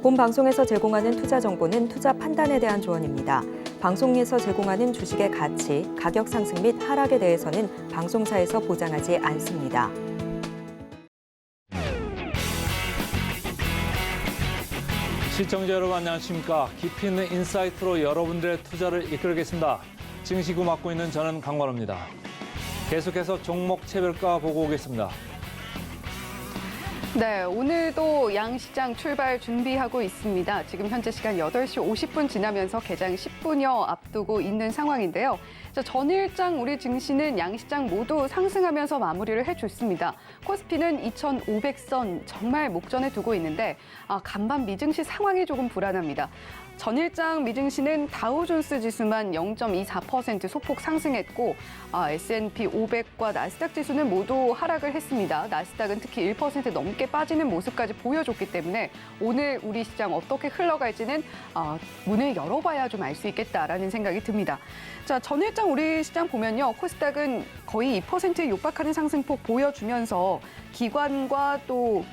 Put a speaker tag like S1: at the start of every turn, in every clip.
S1: 본 방송에서 제공하는 투자 정보는 투자 판단에 대한 조언입니다. 방송에서 제공하는 주식의 가치, 가격 상승 및 하락에 대해서는 방송사에서 보장하지 않습니다.
S2: 시청자 여러분 안녕하십니까. 깊이 있는 인사이트로 여러분들의 투자를 이끌겠습니다. 증시구 맡고 있는 저는 강관호입니다. 계속해서 종목 체별가 보고 오겠습니다.
S3: 네, 오늘도 양시장 출발 준비하고 있습니다. 지금 현재 시간 8시 50분 지나면서 개장 10분여 앞두고 있는 상황인데요. 전일장 우리 증시는 양시장 모두 상승하면서 마무리를 해줬습니다. 코스피는 2,500선 정말 목전에 두고 있는데 간밤 미증시 상황이 조금 불안합니다. 전일장 미증시는 다우존스 지수만 0.24% 소폭 상승했고 S&P 500과 나스닥 지수는 모두 하락을 했습니다. 나스닥은 특히 1% 넘게 빠지는 모습까지 보여줬기 때문에 오늘 우리 시장 어떻게 흘러갈지는 문을 열어봐야 좀 알 수 있겠다라는 생각이 듭니다. 자, 전일장 우리 시장 보면요. 코스닥은 거의 2%에 육박하는 상승폭 보여주면서 기관과 또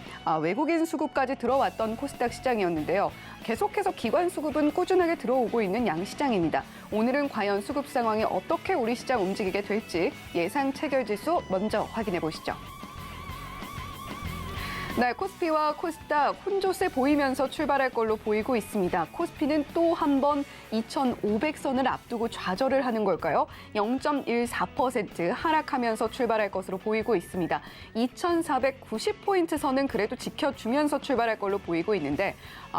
S3: 외국인 수급까지 들어왔던 코스닥 시장이었는데요. 계속해서 기관 수급은 꾸준하게 들어오고 있는 양시장입니다. 오늘은 과연 수급 상황이 어떻게 우리 시장 움직이게 될지 예상 체결지수 먼저 확인해 보시죠. 네, 코스피와 코스닥 혼조세 보이면서 출발할 걸로 보이고 있습니다. 코스피는 또 한 번 2,500선을 앞두고 좌절을 하는 걸까요? 0.14% 하락하면서 출발할 것으로 보이고 있습니다. 2,490포인트 선은 그래도 지켜주면서 출발할 걸로 보이고 있는데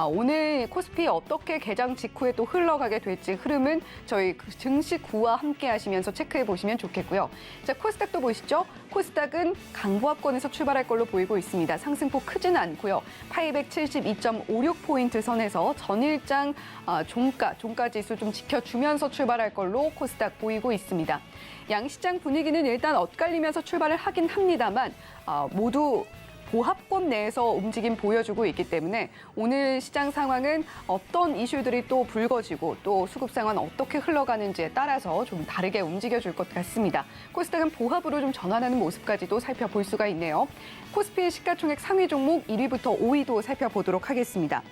S3: 오늘 코스피 어떻게 개장 직후에 또 흘러가게 될지 흐름은 저희 증시구와 함께 하시면서 체크해 보시면 좋겠고요. 자, 코스닥도 보시죠. 코스닥은 강보합권에서 출발할 걸로 보이고 있습니다. 상승폭 크지는 않고요. 872.56포인트 선에서 전일장 종가 지수 좀 지켜주면서 출발할 걸로 코스닥 보이고 있습니다. 양시장 분위기는 일단 엇갈리면서 출발을 하긴 합니다만 모두 보합권 내에서 움직임 보여주고 있기 때문에 오늘 시장 상황은 어떤 이슈들이 또 불거지고 또 수급 상황 어떻게 흘러가는지에 따라서 좀 다르게 움직여줄 것 같습니다. 코스닥은 보합으로 좀 전환하는 모습까지도 살펴볼 수가 있네요. 코스피 시가총액 상위 종목 1위부터 5위도 살펴보도록 하겠습니다.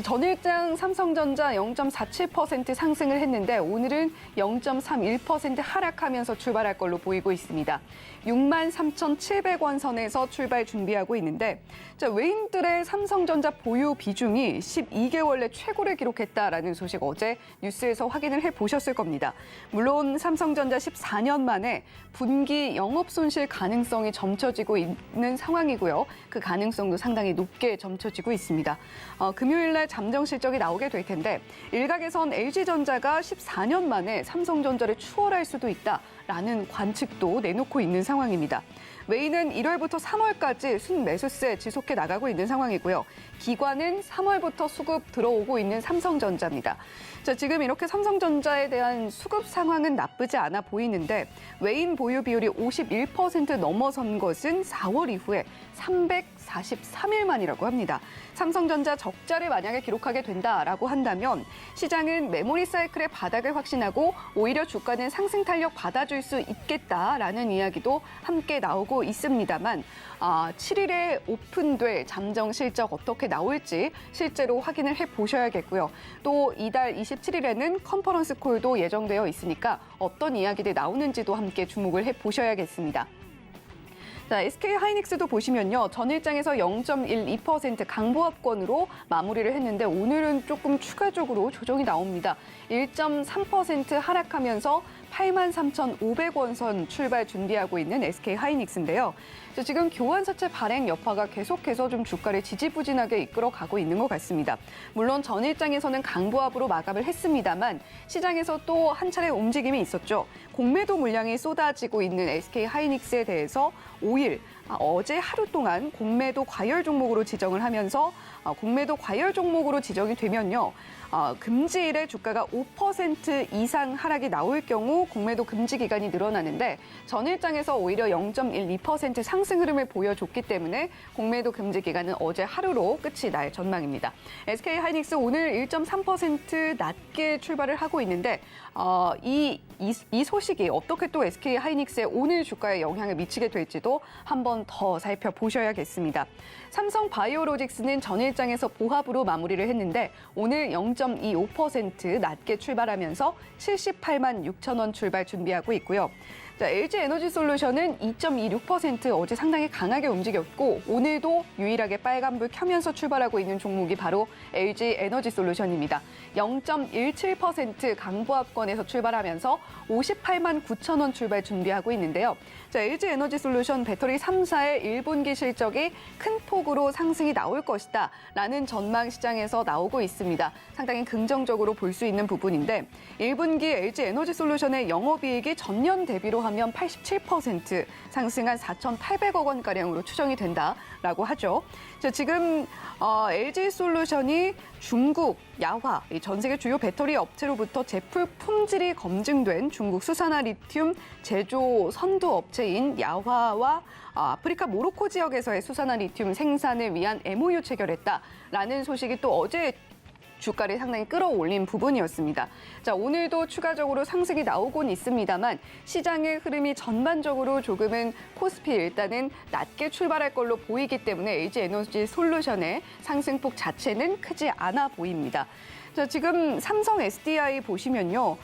S3: 전일장 삼성전자 0.47% 상승을 했는데 오늘은 0.31% 하락하면서 출발할 걸로 보이고 있습니다. 63,700원 선에서 출발 준비하고 있는데 외인들의 삼성전자 보유 비중이 12개월 내 최고를 기록했다라는 소식 어제 뉴스에서 확인을 해보셨을 겁니다. 물론 삼성전자 14년 만에 분기 영업 손실 가능성이 점쳐지고 있는 상황이고요. 그 가능성도 상당히 높게 점쳐지고 있습니다. 금요일 날 잠정 실적이 나오게 될 텐데 일각에선 LG전자가 14년 만에 삼성전자를 추월할 수도 있다라는 관측도 내놓고 있는 상황입니다. 외인은 1월부터 3월까지 순매수세 지속해 나가고 있는 상황이고요. 기관은 3월부터 수급 들어오고 있는 삼성전자입니다. 자, 지금 이렇게 삼성전자에 대한 수급 상황은 나쁘지 않아 보이는데 외인 보유 비율이 51% 넘어선 것은 4월 이후에 343일 만이라고 합니다. 삼성전자 적자를 만약에 기록하게 된다라고 한다면 시장은 메모리 사이클의 바닥을 확신하고 오히려 주가는 상승 탄력 받아줄 수 있겠다라는 이야기도 함께 나오고 있습니다만 7일에 오픈될 잠정 실적 어떻게 나올지 실제로 확인을 해보셔야겠고요. 또 이달 27일에는 컨퍼런스 콜도 예정되어 있으니까 어떤 이야기들이 나오는지도 함께 주목을 해보셔야겠습니다. 자, SK 하이닉스도 보시면요. 전일장에서 0.12% 강보합권으로 마무리를 했는데 오늘은 조금 추가적으로 조정이 나옵니다. 1.3% 하락하면서 83,500원 선 출발 준비하고 있는 SK 하이닉스인데요. 지금 교환사채 발행 여파가 계속해서 좀 주가를 지지부진하게 이끌어가고 있는 것 같습니다. 물론 전일장에서는 강보합으로 마감을 했습니다만 시장에서 또 한 차례 움직임이 있었죠. 공매도 물량이 쏟아지고 있는 SK 하이닉스에 대해서 5일 어제 하루 동안 공매도 과열 종목으로 지정을 하면서 공매도 과열 종목으로 지정이 되면요. 금지일에 주가가 5% 이상 하락이 나올 경우 공매도 금지 기간이 늘어나는데 전일장에서 오히려 0.12% 상승 흐름을 보여줬기 때문에 공매도 금지 기간은 어제 하루로 끝이 날 전망입니다. SK 하이닉스 오늘 1.3% 낮게 출발을 하고 있는데 이 이 소식이 어떻게 또 SK 하이닉스의 오늘 주가에 영향을 미치게 될지도 한번 더 살펴보셔야겠습니다. 삼성 바이오로직스는 전일장에서 보합으로 마무리를 했는데 오늘 0.25% 낮게 출발하면서 78만 6천 원 출발 준비하고 있고요. 자, LG 에너지 솔루션은 2.26% 어제 상당히 강하게 움직였고 오늘도 유일하게 빨간불 켜면서 출발하고 있는 종목이 바로 LG 에너지 솔루션입니다. 0.17% 강보합권에서 출발하면서 58만 9천 원 출발 준비하고 있는데요. 자, LG 에너지 솔루션 배터리 3사의 1분기 실적이 큰 폭으로 상승이 나올 것이다 라는 전망 시장에서 나오고 있습니다. 상당히 긍정적으로 볼 수 있는 부분인데 1분기 LG 에너지 솔루션의 영업이익이 전년 대비로 하면 87% 상승한 4,800억 원가량으로 추정이 된다라고 하죠. 자, 지금 LG 솔루션이 중국 야화, 전 세계 주요 배터리 업체로부터 제품 품질이 검증된 중국 수산화 리튬 제조 선두 업체인 야화와 아프리카 모로코 지역에서의 수산화 리튬 생산을 위한 MOU 체결했다라는 소식이 또 어제 주가를 상당히 끌어올린 부분이었습니다. 자, 오늘도 추가적으로 상승이 나오곤 있습니다만 시장의 흐름이 전반적으로 조금은 코스피 일단은 낮게 출발할 걸로 보이기 때문에 LG 에너지 솔루션의 상승폭 자체는 크지 않아 보입니다. 자, 지금 삼성 SDI 보시면요.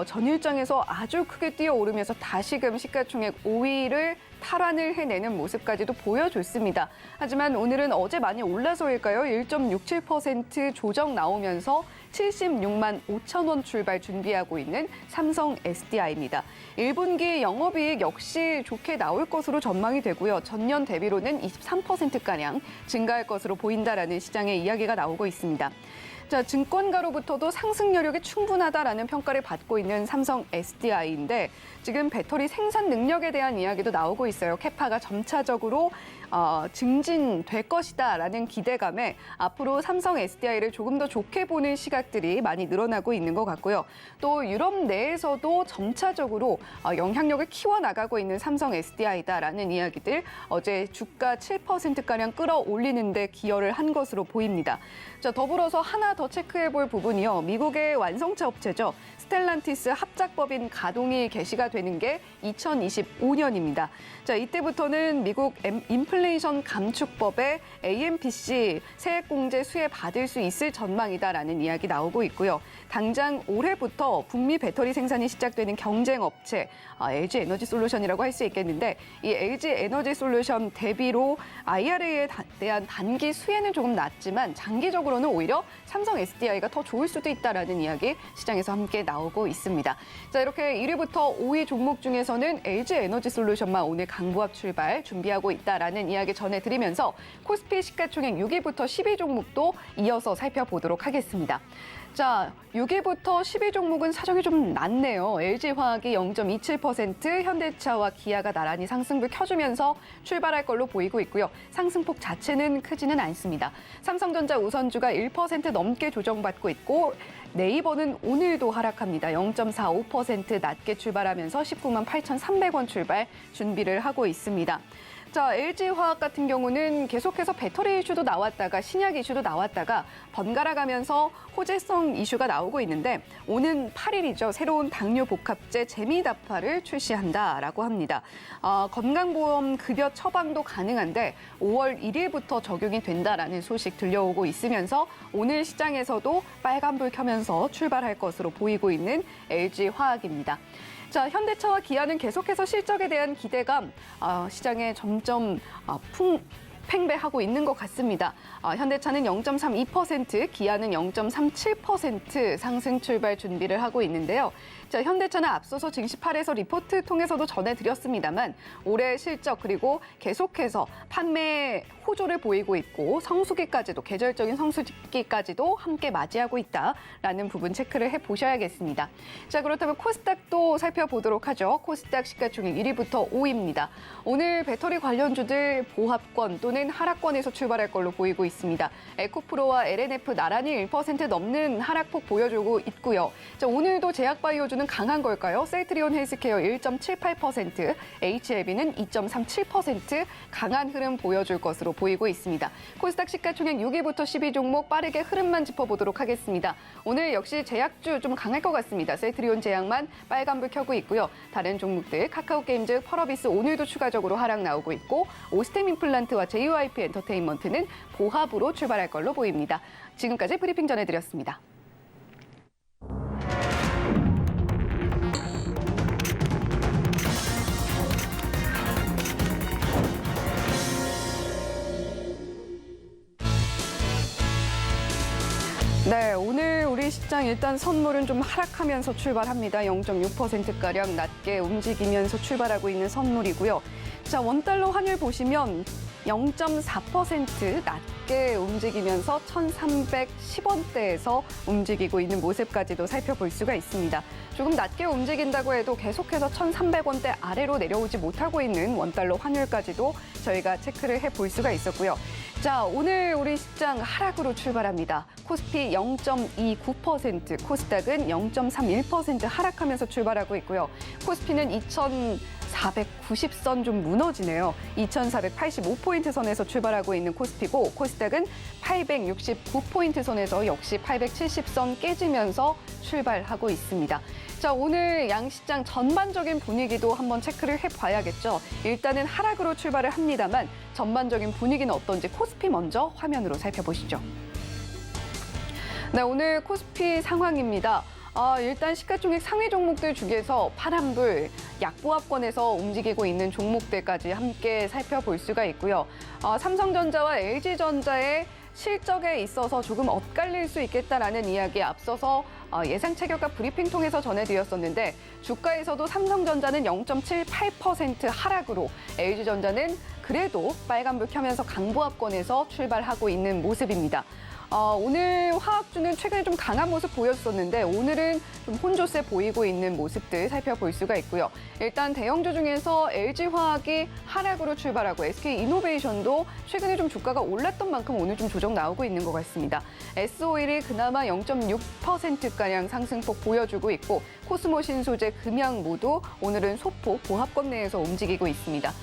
S3: 전일장에서 아주 크게 뛰어오르면서 다시금 시가총액 5위를 탈환을 해내는 모습까지도 보여줬습니다. 하지만 오늘은 어제 많이 올라서일까요? 1.67% 조정 나오면서 76만 5천 원 출발 준비하고 있는 삼성 SDI입니다. 1분기 영업이익 역시 좋게 나올 것으로 전망이 되고요. 전년 대비로는 23%가량 증가할 것으로 보인다라는 시장의 이야기가 나오고 있습니다. 자, 증권가로부터도 상승 여력이 충분하다라는 평가를 받고 있는 삼성 SDI인데 지금 배터리 생산 능력에 대한 이야기도 나오고 있어요. 캐파가 점차적으로 증진될 것이다라는 기대감에 앞으로 삼성 SDI를 조금 더 좋게 보는 시각들이 많이 늘어나고 있는 것 같고요. 또 유럽 내에서도 점차적으로 영향력을 키워나가고 있는 삼성 SDI다라는 이야기들 어제 주가 7%가량 끌어올리는 데 기여를 한 것으로 보입니다. 자, 더불어서 하나 더 체크해볼 부분이요. 미국의 완성차 업체죠. 스텔란티스 합작법인 가동이 개시가 되는 게 2025년입니다. 자, 이때부터는 미국 인플레이션 감축법의 AMPC 세액공제 수혜 받을 수 있을 전망이다라는 이야기 나오고 있고요. 당장 올해부터 북미 배터리 생산이 시작되는 경쟁 업체 LG 에너지 솔루션이라고 할 수 있겠는데 이 LG 에너지 솔루션 대비로 IRA에 대한 단기 수혜는 조금 낮지만 장기적으로는 오히려 삼성 SDI가 더 좋을 수도 있다라는 이야기 시장에서 함께 나오고 있습니다. 자, 이렇게 1위부터 5위 종목 중에서는 LG 에너지 솔루션만 오늘 강보합 출발 준비하고 있다라는 이야기 전해드리면서 코스피 시가총액 6위부터 10위 종목도 이어서 살펴보도록 하겠습니다. 자, 6위부터 10위 종목은 사정이 좀 낮네요. LG화학이 0.27%, 현대차와 기아가 나란히 상승불 켜주면서 출발할 걸로 보이고 있고요. 상승폭 자체는 크지는 않습니다. 삼성전자 우선주가 1% 넘게 조정받고 있고 네이버는 오늘도 하락합니다. 0.45% 낮게 출발하면서 19만 8,300원 출발 준비를 하고 있습니다. 자, LG화학 같은 경우는 계속해서 배터리 이슈도 나왔다가 신약 이슈도 나왔다가 번갈아 가면서 호재성 이슈가 나오고 있는데 오는 8일이죠. 새로운 당뇨 복합제 제미다파를 출시한다라고 합니다. 건강보험 급여 처방도 가능한데 5월 1일부터 적용이 된다라는 소식 들려오고 있으면서 오늘 시장에서도 빨간불 켜면서 출발할 것으로 보이고 있는 LG화학입니다. 자, 현대차와 기아는 계속해서 실적에 대한 기대감 시장에 점점 팽배하고 있는 것 같습니다. 현대차는 0.32%, 기아는 0.37% 상승 출발 준비를 하고 있는데요. 자, 현대차는 앞서서 증시 8에서 리포트 통해서도 전해드렸습니다만 올해 실적 그리고 계속해서 판매 호조를 보이고 있고 성수기까지도 계절적인 성수기까지도 함께 맞이하고 있다라는 부분 체크를 해보셔야겠습니다. 자, 그렇다면 코스닥도 살펴보도록 하죠. 코스닥 시가총액 1위부터 5위입니다. 오늘 배터리 관련주들 보합권 또 쪽으로는 하락권에서 출발할 걸로 보이고 있습니다. 에코프로와 LNF 나란히 1% 넘는 하락폭 보여주고 있고요. 자, 오늘도 제약바이오주는 강한 걸까요? 셀트리온 헬스케어 1.78%, HLB는 2.37% 강한 흐름 보여줄 것으로 보이고 있습니다. 코스닥 시가총액 6위부터 10위 종목 빠르게 흐름만 짚어보도록 하겠습니다. 오늘 역시 제약주 좀 강할 것 같습니다. 셀트리온 제약만 빨간불 켜고 있고요. 다른 종목들 카카오게임즈, 펄어비스 오늘도 추가적으로 하락 나오고 있고 오스템 임플란트와 JYP 엔터테인먼트는 보합으로 출발할 걸로 보입니다. 지금까지 브리핑 전해드렸습니다. 네, 오늘 우리 시장 일단 선물은 좀 하락하면서 출발합니다. 0.6%가량 낮게 움직이면서 출발하고 있는 선물이고요. 자, 원달러 환율 보시면 0.4% 낮게 움직이면서 1,310원대에서 움직이고 있는 모습까지도 살펴볼 수가 있습니다. 조금 낮게 움직인다고 해도 계속해서 1,300원대 아래로 내려오지 못하고 있는 원달러 환율까지도 저희가 체크를 해볼 수가 있었고요. 자, 오늘 우리 시장 하락으로 출발합니다. 코스피 0.29%, 코스닥은 0.31% 하락하면서 출발하고 있고요. 코스피는 2,490선 좀 무너지네요. 2,485포인트 선에서 출발하고 있는 코스피고 코스닥은 869포인트 선에서 역시 870선 깨지면서 출발하고 있습니다. 자, 오늘 양시장 전반적인 분위기도 한번 체크를 해봐야겠죠. 일단은 하락으로 출발을 합니다만 전반적인 분위기는 어떤지 코스피 먼저 화면으로 살펴보시죠. 네, 오늘 코스피 상황입니다. 일단 시가총액 상위 종목들 중에서 파란불, 약보합권에서 움직이고 있는 종목들까지 함께 살펴볼 수가 있고요. 삼성전자와 LG전자의 실적에 있어서 조금 엇갈릴 수 있겠다라는 이야기에 앞서서 예상 체결과 브리핑 통해서 전해드렸었는데 주가에서도 삼성전자는 0.78% 하락으로 LG전자는 그래도 빨간불 켜면서 강보합권에서 출발하고 있는 모습입니다. 오늘 화학주는 최근에 좀 강한 모습 보였었는데 오늘은 좀 혼조세 보이고 있는 모습들 살펴볼 수가 있고요. 일단 대형주 중에서 LG화학이 하락으로 출발하고 SK이노베이션도 최근에 좀 주가가 올랐던 만큼 오늘 좀 조정 나오고 있는 것 같습니다. S오일이 그나마 0.6%가량 상승폭 보여주고 있고 코스모 신소재, 금양 모두 오늘은 소폭 보합권 내에서 움직이고 있습니다.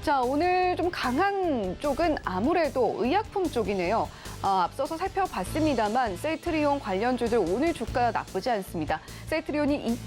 S3: 자, 오늘 좀 강한 쪽은 아무래도 의약품 쪽이네요. 앞서서 살펴봤습니다만 셀트리온 관련주들 오늘 주가 나쁘지 않습니다. 셀트리온이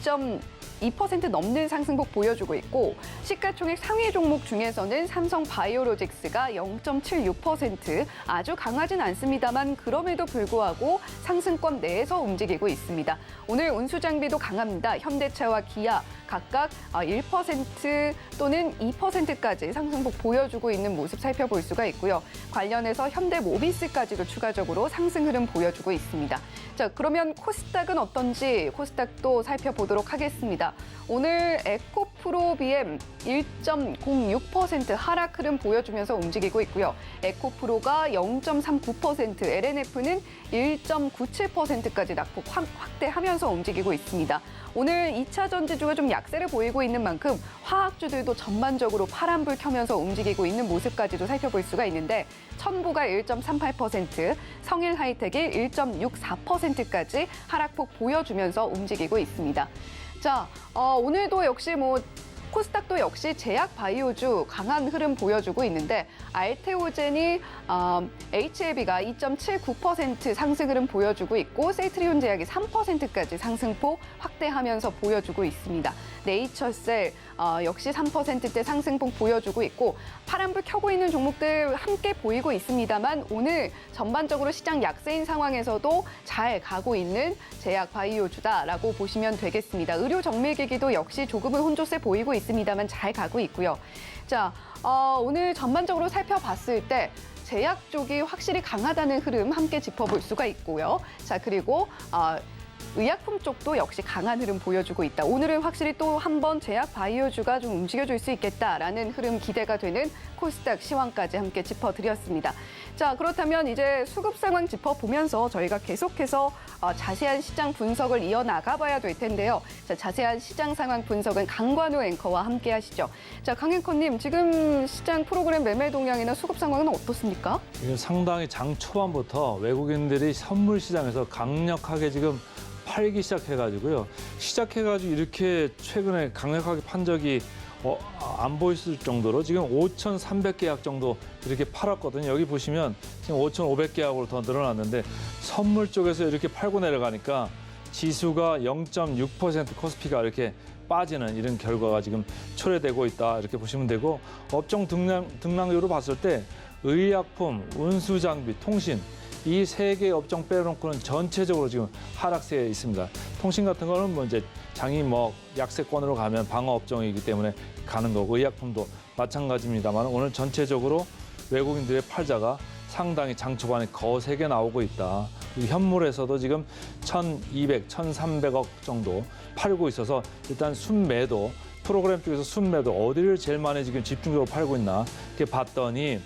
S3: 2% 넘는 상승폭 보여주고 있고 시가총액 상위 종목 중에서는 삼성바이오로직스가 0.76% 아주 강하진 않습니다만 그럼에도 불구하고 상승권 내에서 움직이고 있습니다. 오늘 운수장비도 강합니다. 현대차와 기아 각각 1% 또는 2%까지 상승폭 보여주고 있는 모습 살펴볼 수가 있고요. 관련해서 현대모비스까지도 추가적으로 상승 흐름 보여주고 있습니다. 자, 그러면 코스닥은 어떤지 코스닥도 살펴보도록 하겠습니다. 오늘 에코프로 BM 1.06% 하락 흐름 보여주면서 움직이고 있고요. 에코프로가 0.39%, LNF는 1.97%까지 낙폭 확대하면서 움직이고 있습니다. 오늘 2차 전지주가 좀 약세를 보이고 있는 만큼 화학주들도 전반적으로 파란불 켜면서 움직이고 있는 모습까지도 살펴볼 수가 있는데 천보가 1.38%, 성일하이텍이 1.64%까지 하락폭 보여주면서 움직이고 있습니다. 자, 오늘도 역시 코스닥도 역시 제약 바이오주 강한 흐름 보여주고 있는데 알테오젠이 HLB가 2.79% 상승 흐름 보여주고 있고 셀트리온 제약이 3%까지 상승폭 확대하면서 보여주고 있습니다. 네이처셀 역시 3%대 상승폭 보여주고 있고 파란불 켜고 있는 종목들 함께 보이고 있습니다만 오늘 전반적으로 시장 약세인 상황에서도 잘 가고 있는 제약 바이오주다라고 보시면 되겠습니다. 의료 정밀기기도 역시 조금은 혼조세 보이고 있습니다만 잘 가고 있고요. 자, 오늘 전반적으로 살펴봤을 때 제약 쪽이 확실히 강하다는 흐름 함께 짚어볼 수가 있고요. 자, 그리고 의약품 쪽도 역시 강한 흐름 보여주고 있다. 오늘은 확실히 또 한 번 제약 바이오주가 좀 움직여줄 수 있겠다라는 흐름 기대가 되는 코스닥 시황까지 함께 짚어드렸습니다. 자, 그렇다면 이제 수급 상황 짚어보면서 저희가 계속해서 자세한 시장 분석을 이어나가봐야 될 텐데요. 자, 자세한 시장 상황 분석은 강관우 앵커와 함께 하시죠. 자, 강 앵커님, 지금 시장 프로그램 매매 동향이나 수급 상황은 어떻습니까?
S2: 지금 상당히 장 초반부터 외국인들이 선물 시장에서 강력하게 지금 팔기 시작해가지고요. 시작해가지고 이렇게 최근에 강력하게 판 적이 안 보였을 정도로 지금 5,300계약 정도 이렇게 팔았거든요. 여기 보시면 지금 5,500계약으로 더 늘어났는데 선물 쪽에서 이렇게 팔고 내려가니까 지수가 0.6% 코스피가 이렇게 빠지는 이런 결과가 지금 초래되고 있다. 이렇게 보시면 되고 업종 등락률로 봤을 때 의약품, 운수장비, 통신 이 세 개 업종 빼놓고는 전체적으로 지금 하락세에 있습니다. 통신 같은 거는 뭐 이제 장이 뭐 약세권으로 가면 방어 업종이기 때문에 가는 거고 의약품도 마찬가지입니다만 오늘 전체적으로 외국인들의 팔자가 상당히 장 초반에 거세게 나오고 있다. 현물에서도 지금 1,200, 1,300억 정도 팔고 있어서 일단 순매도 프로그램 쪽에서 순매도 어디를 제일 많이 지금 집중적으로 팔고 있나 이렇게 봤더니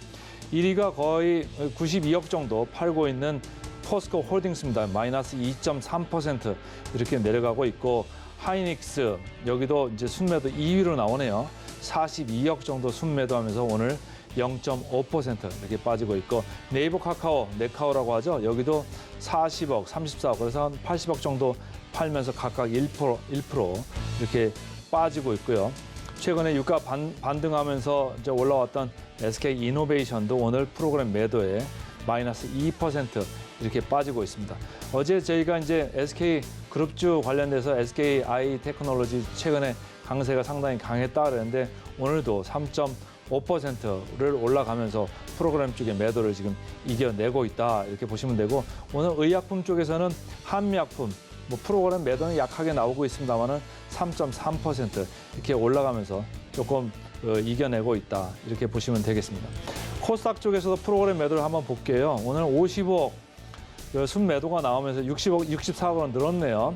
S2: 1위가 거의 92억 정도 팔고 있는 포스코 홀딩스입니다. 마이너스 2.3% 이렇게 내려가고 있고 하이닉스 여기도 이제 순매도 2위로 나오네요. 42억 정도 순매도하면서 오늘 0.5% 이렇게 빠지고 있고 네이버 카카오, 네카오라고 하죠. 여기도 40억, 34억 그래서 한 80억 정도 팔면서 각각 1% 이렇게 빠지고 있고요. 최근에 유가 반등하면서 이제 올라왔던 SK 이노베이션도 오늘 프로그램 매도에 마이너스 2% 이렇게 빠지고 있습니다. 어제 저희가 이제 SK 그룹주 관련돼서 SK I 테크놀로지 최근에 강세가 상당히 강했다 그랬는데 오늘도 3.5%를 올라가면서 프로그램 쪽의 매도를 지금 이겨내고 있다 이렇게 보시면 되고 오늘 의약품 쪽에서는 한미약품 뭐 프로그램 매도는 약하게 나오고 있습니다만은 3.3% 이렇게 올라가면서 조금 이겨내고 있다 이렇게 보시면 되겠습니다. 코스닥 쪽에서도 프로그램 매도를 한번 볼게요. 오늘 55억 순매도가 나오면서 60억, 64억으로 늘었네요.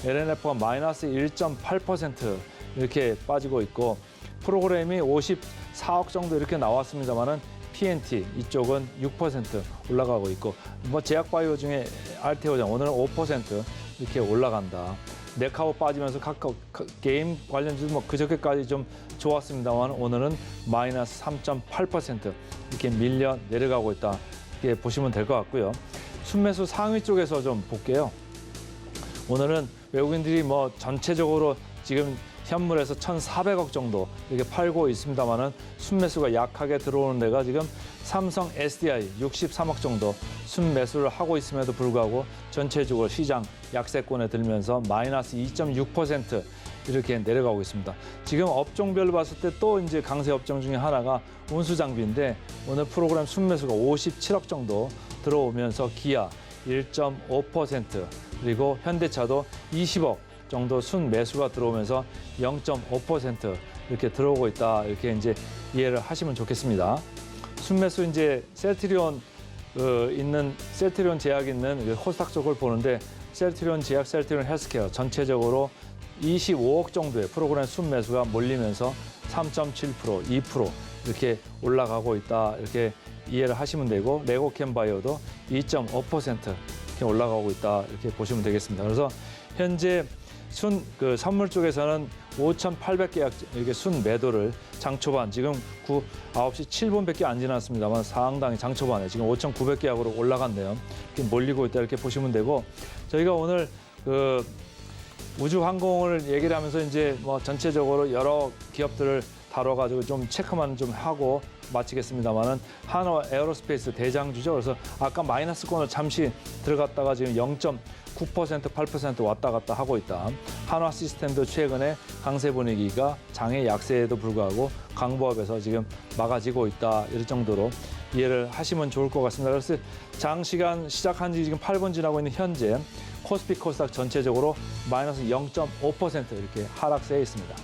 S2: LNF가 마이너스 1.8% 이렇게 빠지고 있고 프로그램이 54억 정도 이렇게 나왔습니다만은 PNT 이쪽은 6% 올라가고 있고 뭐 제약바이오 중에 알테오장 오늘은 5% 이렇게 올라간다. 네카오 빠지면서 각각 게임 관련주도 뭐 그저께까지 좀 좋았습니다만 오늘은 마이너스 3.8% 이렇게 밀려 내려가고 있다. 이렇게 보시면 될 것 같고요. 순매수 상위 쪽에서 좀 볼게요. 오늘은 외국인들이 뭐 전체적으로 지금 현물에서 1,400억 정도 이렇게 팔고 있습니다만은 순매수가 약하게 들어오는 데가 지금 삼성 SDI 63억 정도 순매수를 하고 있음에도 불구하고 전체적으로 시장 약세권에 들면서 마이너스 2.6% 이렇게 내려가고 있습니다. 지금 업종별로 봤을 때 또 이제 강세 업종 중에 하나가 운수장비인데 오늘 프로그램 순매수가 57억 정도 들어오면서 기아 1.5% 그리고 현대차도 20억 정도 순매수가 들어오면서 0.5% 이렇게 들어오고 있다. 이렇게 이제 이해를 하시면 좋겠습니다. 순매수 이제 셀트리온 셀트리온 제약 있는 코스닥 쪽을 보는데 셀트리온 제약, 셀트리온 헬스케어 전체적으로 25억 정도의 프로그램 순매수가 몰리면서 3.7%, 2% 이렇게 올라가고 있다. 이렇게 이해를 하시면 되고 레고캠바이오도 2.5% 이렇게 올라가고 있다. 이렇게 보시면 되겠습니다. 그래서 현재 선물 쪽에서는 5,800계약 이렇게 순 매도를 장 초반 지금 9시 7분밖에 안 지났습니다만 상당히 장 초반에 지금 5,900계약으로 올라갔네요. 이렇게 몰리고 있다 이렇게 보시면 되고 저희가 오늘 우주항공을 얘기를 하면서 이제 뭐 전체적으로 여러 기업들을 다뤄가지고 좀 체크만 좀 하고 마치겠습니다만은 한화 에어로스페이스 대장주죠. 그래서 아까 마이너스권을 잠시 들어갔다가 지금 0.9%, 8% 왔다 갔다 하고 있다. 한화 시스템도 최근에 강세 분위기가 장의 약세에도 불구하고 강보합에서 지금 막아지고 있다. 이럴 정도로 이해를 하시면 좋을 것 같습니다. 그래서 장시간 시작한 지 지금 8분 지나고 있는 현재 코스피 코스닥 전체적으로 마이너스 0.5% 이렇게 하락세에 있습니다.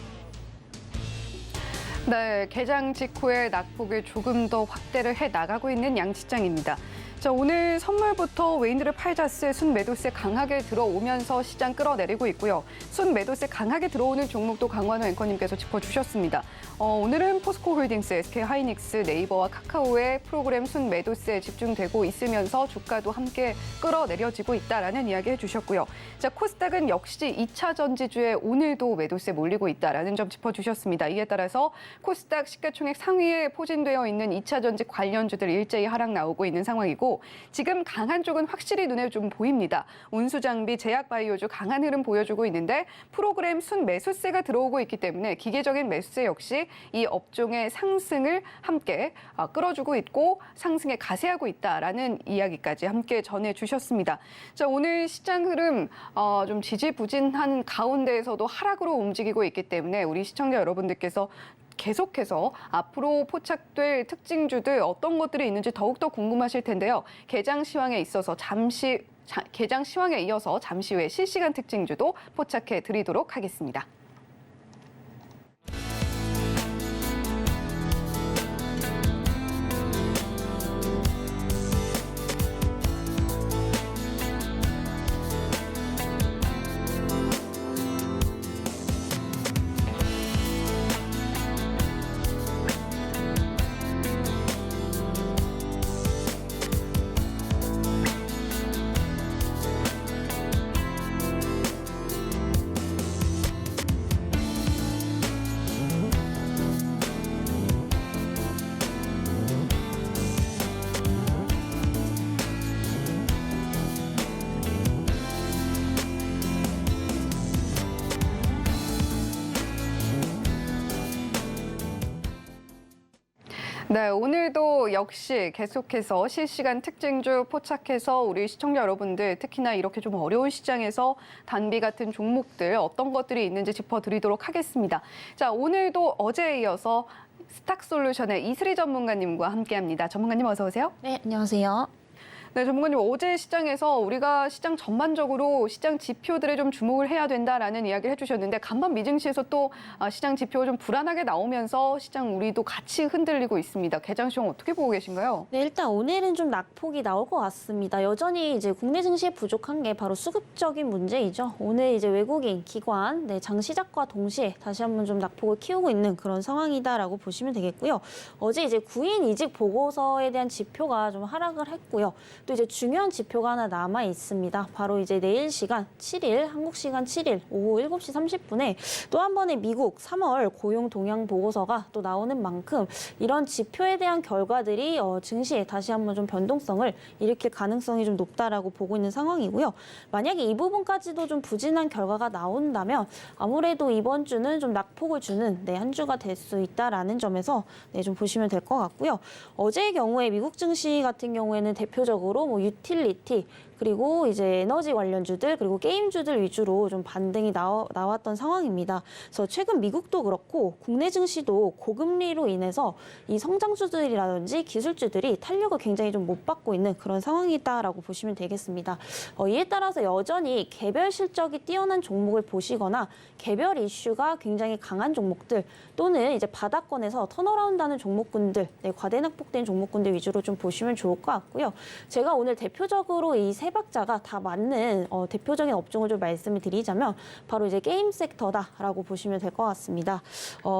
S3: 네, 개장 직후에 낙폭을 조금 더 확대를 해 나가고 있는 양시장입니다. 자, 오늘 선물부터 웨인드르 팔자스, 순매도세 강하게 들어오면서 시장 끌어내리고 있고요. 순매도세 강하게 들어오는 종목도 강원호 앵커님께서 짚어주셨습니다. 오늘은 포스코홀딩스, SK하이닉스, 네이버와 카카오의 프로그램 순매도세에 집중되고 있으면서 주가도 함께 끌어내려지고 있다라는 이야기 해주셨고요. 자, 코스닥은 역시 2차 전지주에 오늘도 매도세 몰리고 있다라는 점 짚어주셨습니다. 이에 따라서 코스닥 시가총액 상위에 포진되어 있는 2차 전지 관련주들 일제히 하락 나오고 있는 상황이고 지금 강한 쪽은 확실히 눈에 좀 보입니다. 운수장비, 제약바이오주 강한 흐름 보여주고 있는데 프로그램 순매수세가 들어오고 있기 때문에 기계적인 매수세 역시 이 업종의 상승을 함께 끌어주고 있고 상승에 가세하고 있다라는 이야기까지 함께 전해주셨습니다. 자, 오늘 시장 흐름 좀 지지부진한 가운데에서도 하락으로 움직이고 있기 때문에 우리 시청자 여러분들께서 계속해서 앞으로 포착될 특징주들 어떤 것들이 있는지 더욱더 궁금하실 텐데요. 개장 시황에 이어서 잠시 후에 실시간 특징주도 포착해 드리도록 하겠습니다. 네, 오늘도 역시 계속해서 실시간 특징주 포착해서 우리 시청자 여러분들 특히나 이렇게 좀 어려운 시장에서 단비 같은 종목들 어떤 것들이 있는지 짚어드리도록 하겠습니다. 자, 오늘도 어제에 이어서 스탁솔루션의 이슬희 전문가님과 함께합니다. 전문가님 어서 오세요.
S4: 네, 안녕하세요.
S3: 네, 전문가님 어제 시장에서 우리가 시장 전반적으로 시장 지표들에 좀 주목을 해야 된다라는 이야기를 해주셨는데 간밤 미증시에서 또 시장 지표가 좀 불안하게 나오면서 시장 우리도 같이 흔들리고 있습니다. 개장 시황 어떻게 보고 계신가요?
S4: 네, 일단 오늘은 좀 낙폭이 나올 것 같습니다. 여전히 이제 국내 증시에 부족한 게 바로 수급적인 문제이죠. 오늘 이제 외국인, 기관, 장 시작과 동시에 다시 한번 좀 낙폭을 키우고 있는 그런 상황이다라고 보시면 되겠고요. 어제 이제 구인 이직 보고서에 대한 지표가 좀 하락을 했고요. 또 이제 중요한 지표가 하나 남아 있습니다. 바로 이제 내일 시간 7일, 한국 시간 7일 오후 7시 30분에 또 한 번의 미국 3월 고용 동향 보고서가 또 나오는 만큼 이런 지표에 대한 결과들이 증시에 다시 한번 좀 변동성을 일으킬 가능성이 좀 높다라고 보고 있는 상황이고요. 만약에 이 부분까지도 좀 부진한 결과가 나온다면 아무래도 이번 주는 좀 낙폭을 주는 한 주가 될 수 있다라는 점에서 좀 보시면 될 것 같고요. 어제의 경우에 미국 증시 같은 경우에는 대표적으로 유틸리티 그리고 이제 에너지 관련주들 그리고 게임주들 위주로 좀 반등이 나왔던 상황입니다. 그래서 최근 미국도 그렇고 국내 증시도 고금리로 인해서 이 성장주들이라든지 기술주들이 탄력을 굉장히 좀 못 받고 있는 그런 상황이다라고 보시면 되겠습니다. 이에 따라서 여전히 개별 실적이 뛰어난 종목을 보시거나 개별 이슈가 굉장히 강한 종목들 또는 이제 바닥권에서 턴어라운드하는 종목군들, 과대낙폭된 종목군들 위주로 좀 보시면 좋을 것 같고요. 제가 오늘 대표적으로 이 세 박자가 다 맞는 대표적인 업종을 좀 말씀을 드리자면 바로 이제 게임 섹터다라고 보시면 될 것 같습니다.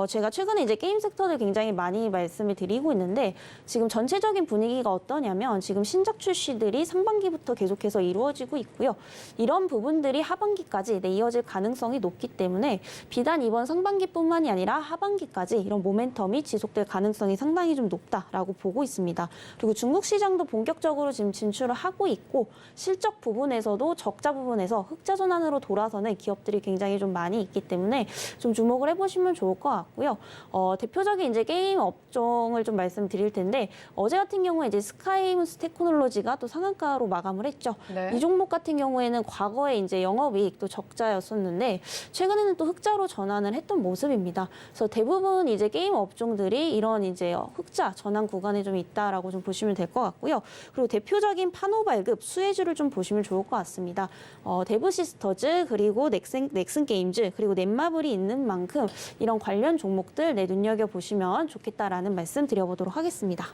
S4: 제가 최근에 이제 게임 섹터를 굉장히 많이 말씀을 드리고 있는데 지금 전체적인 분위기가 어떠냐면 지금 신작 출시들이 상반기부터 계속해서 이루어지고 있고요. 이런 부분들이 하반기까지 이어질 가능성이 높기 때문에 비단 이번 상반기뿐만이 아니라 하반기까지 이런 모멘텀이 지속될 가능성이 상당히 좀 높다라고 보고 있습니다. 그리고 중국 시장도 본격적으로 지금 진출을 하고 있고 실적 부분에서도 적자 부분에서 흑자 전환으로 돌아서는 기업들이 굉장히 좀 많이 있기 때문에 좀 주목을 해보시면 좋을 것 같고요. 대표적인 이제 게임 업종을 좀 말씀드릴 텐데 어제 같은 경우에 이제 스카이문스 테크놀로지가 또 상한가로 마감을 했죠.
S3: 네.
S4: 이 종목 같은 경우에는 과거에 이제 영업이익도 적자였었는데 최근에는 또 흑자로 전환을 했던 모습입니다. 그래서 대부분 이제 게임 업종들이 이런 이제 흑자 전환 구간에 좀 있다라고 좀 보시면 될 것 같고요. 그리고 대표적인 파노 발급 수혜주를 좀 보시면 좋을 것 같습니다. 데브시스터즈 그리고 넥슨 게임즈 그리고 넷마블이 있는 만큼 이런 관련 종목들 눈여겨보시면 좋겠다라는 말씀 드려보도록 하겠습니다.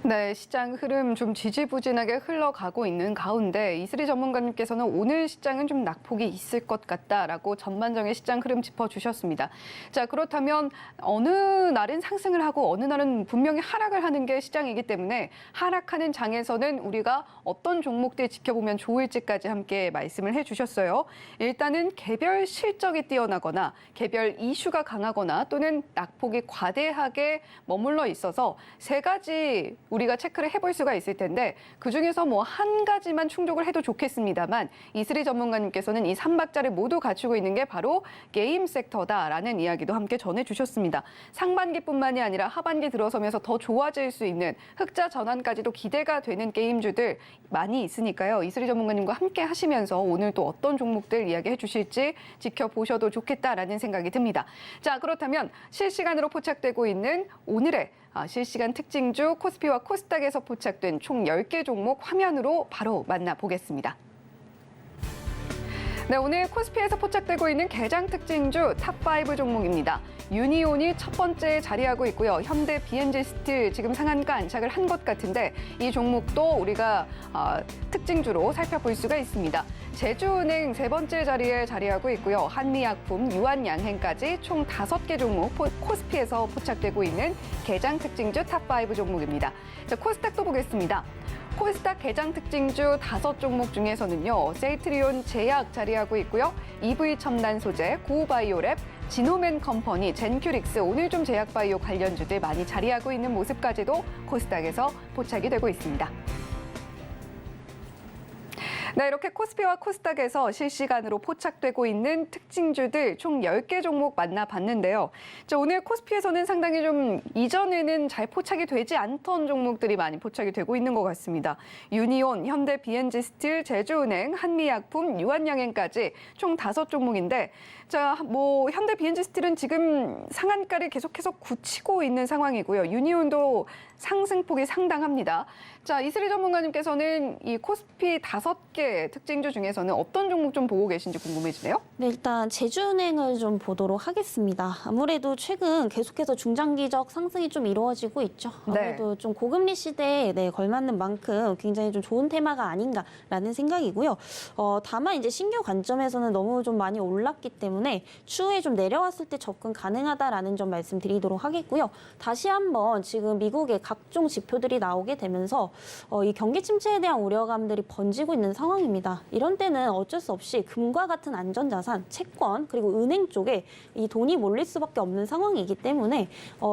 S3: 네, 시장 흐름 좀 지지부진하게 흘러가고 있는 가운데 이슬이 전문가님께서는 오늘 시장은 좀 낙폭이 있을 것 같다라고 전반적인 시장 흐름 짚어주셨습니다. 자, 그렇다면 어느 날은 상승을 하고 어느 날은 분명히 하락을 하는 게 시장이기 때문에 하락하는 장에서는 우리가 어떤 종목들 지켜보면 좋을지까지 함께 말씀을 해주셨어요. 일단은 개별 실적이 뛰어나거나 개별 이슈가 강하거나 또는 낙폭이 과대하게 머물러 있어서 세 가지 우리가 체크를 해볼 수가 있을 텐데 그중에서 뭐 한 가지만 충족을 해도 좋겠습니다만 이슬이 전문가님께서는 이 3박자를 모두 갖추고 있는 게 바로 게임 섹터다라는 이야기도 함께 전해주셨습니다. 상반기뿐만이 아니라 하반기 들어서면서 더 좋아질 수 있는 흑자 전환까지도 기대가 되는 게임주들 많이 있으니까요. 이슬이 전문가님과 함께 하시면서 오늘 또 어떤 종목들 이야기해 주실지 지켜보셔도 좋겠다라는 생각이 듭니다. 자, 그렇다면 실시간으로 포착되고 있는 오늘의 실시간 특징주 코스피와 코스닥에서 포착된 총 10개 종목 화면으로 바로 만나보겠습니다. 네, 오늘 코스피에서 포착되고 있는 개장 특징주 탑5 종목입니다. 유니온이 첫 번째에 자리하고 있고요. 현대 BNG 스틸 지금 상한가 안착을 한 것 같은데 이 종목도 우리가 특징주로 살펴볼 수가 있습니다. 제주은행 세 번째 자리에 자리하고 있고요. 한미약품, 유한양행까지 총 5개 종목 코스피에서 포착되고 있는 개장 특징주 탑5 종목입니다. 자, 코스닥도 보겠습니다. 코스닥 개장 특징주 5종목 중에서는요. 셀트리온 제약 자리하고 있고요. EV 첨단 소재, 고바이오랩, 지노맨 컴퍼니, 젠큐릭스, 오늘 좀 제약바이오 관련주들 많이 자리하고 있는 모습까지도 코스닥에서 포착이 되고 있습니다. 네, 이렇게 코스피와 코스닥에서 실시간으로 포착되고 있는 특징주들 총 10개 종목 만나봤는데요. 자, 오늘 코스피에서는 상당히 좀 이전에는 잘 포착이 되지 않던 종목들이 많이 포착이 되고 있는 것 같습니다. 유니온, 현대 BNG 스틸, 제주은행, 한미약품, 유한양행까지 총 5종목인데 자, 뭐 현대 BNG 스틸은 지금 상한가를 계속해서 굳히고 있는 상황이고요. 유니온도 상승폭이 상당합니다. 자, 이슬이 전문가님께서는 이 코스피 5개 특징주 중에서는 어떤 종목 좀 보고 계신지 궁금해지네요.
S4: 네, 일단 제주은행을 좀 보도록 하겠습니다. 아무래도 최근 계속해서 중장기적 상승이 좀 이루어지고 있죠. 아무래도 좀 고금리 시대에 걸맞는 만큼 굉장히 좀 좋은 테마가 아닌가라는 생각이고요. 다만 이제 신규 관점에서는 너무 좀 많이 올랐기 때문에 추후에 좀 내려왔을 때 접근 가능하다라는 점 말씀드리도록 하겠고요. 다시 한번 지금 미국의 각종 지표들이 나오게 되면서 이 경기 침체에 대한 우려감들이 번지고 있는 상황입니다. 이런 때는 어쩔 수 없이 금과 같은 안전자산, 채권, 그리고 은행 쪽에 이 돈이 몰릴 수밖에 없는 상황이기 때문에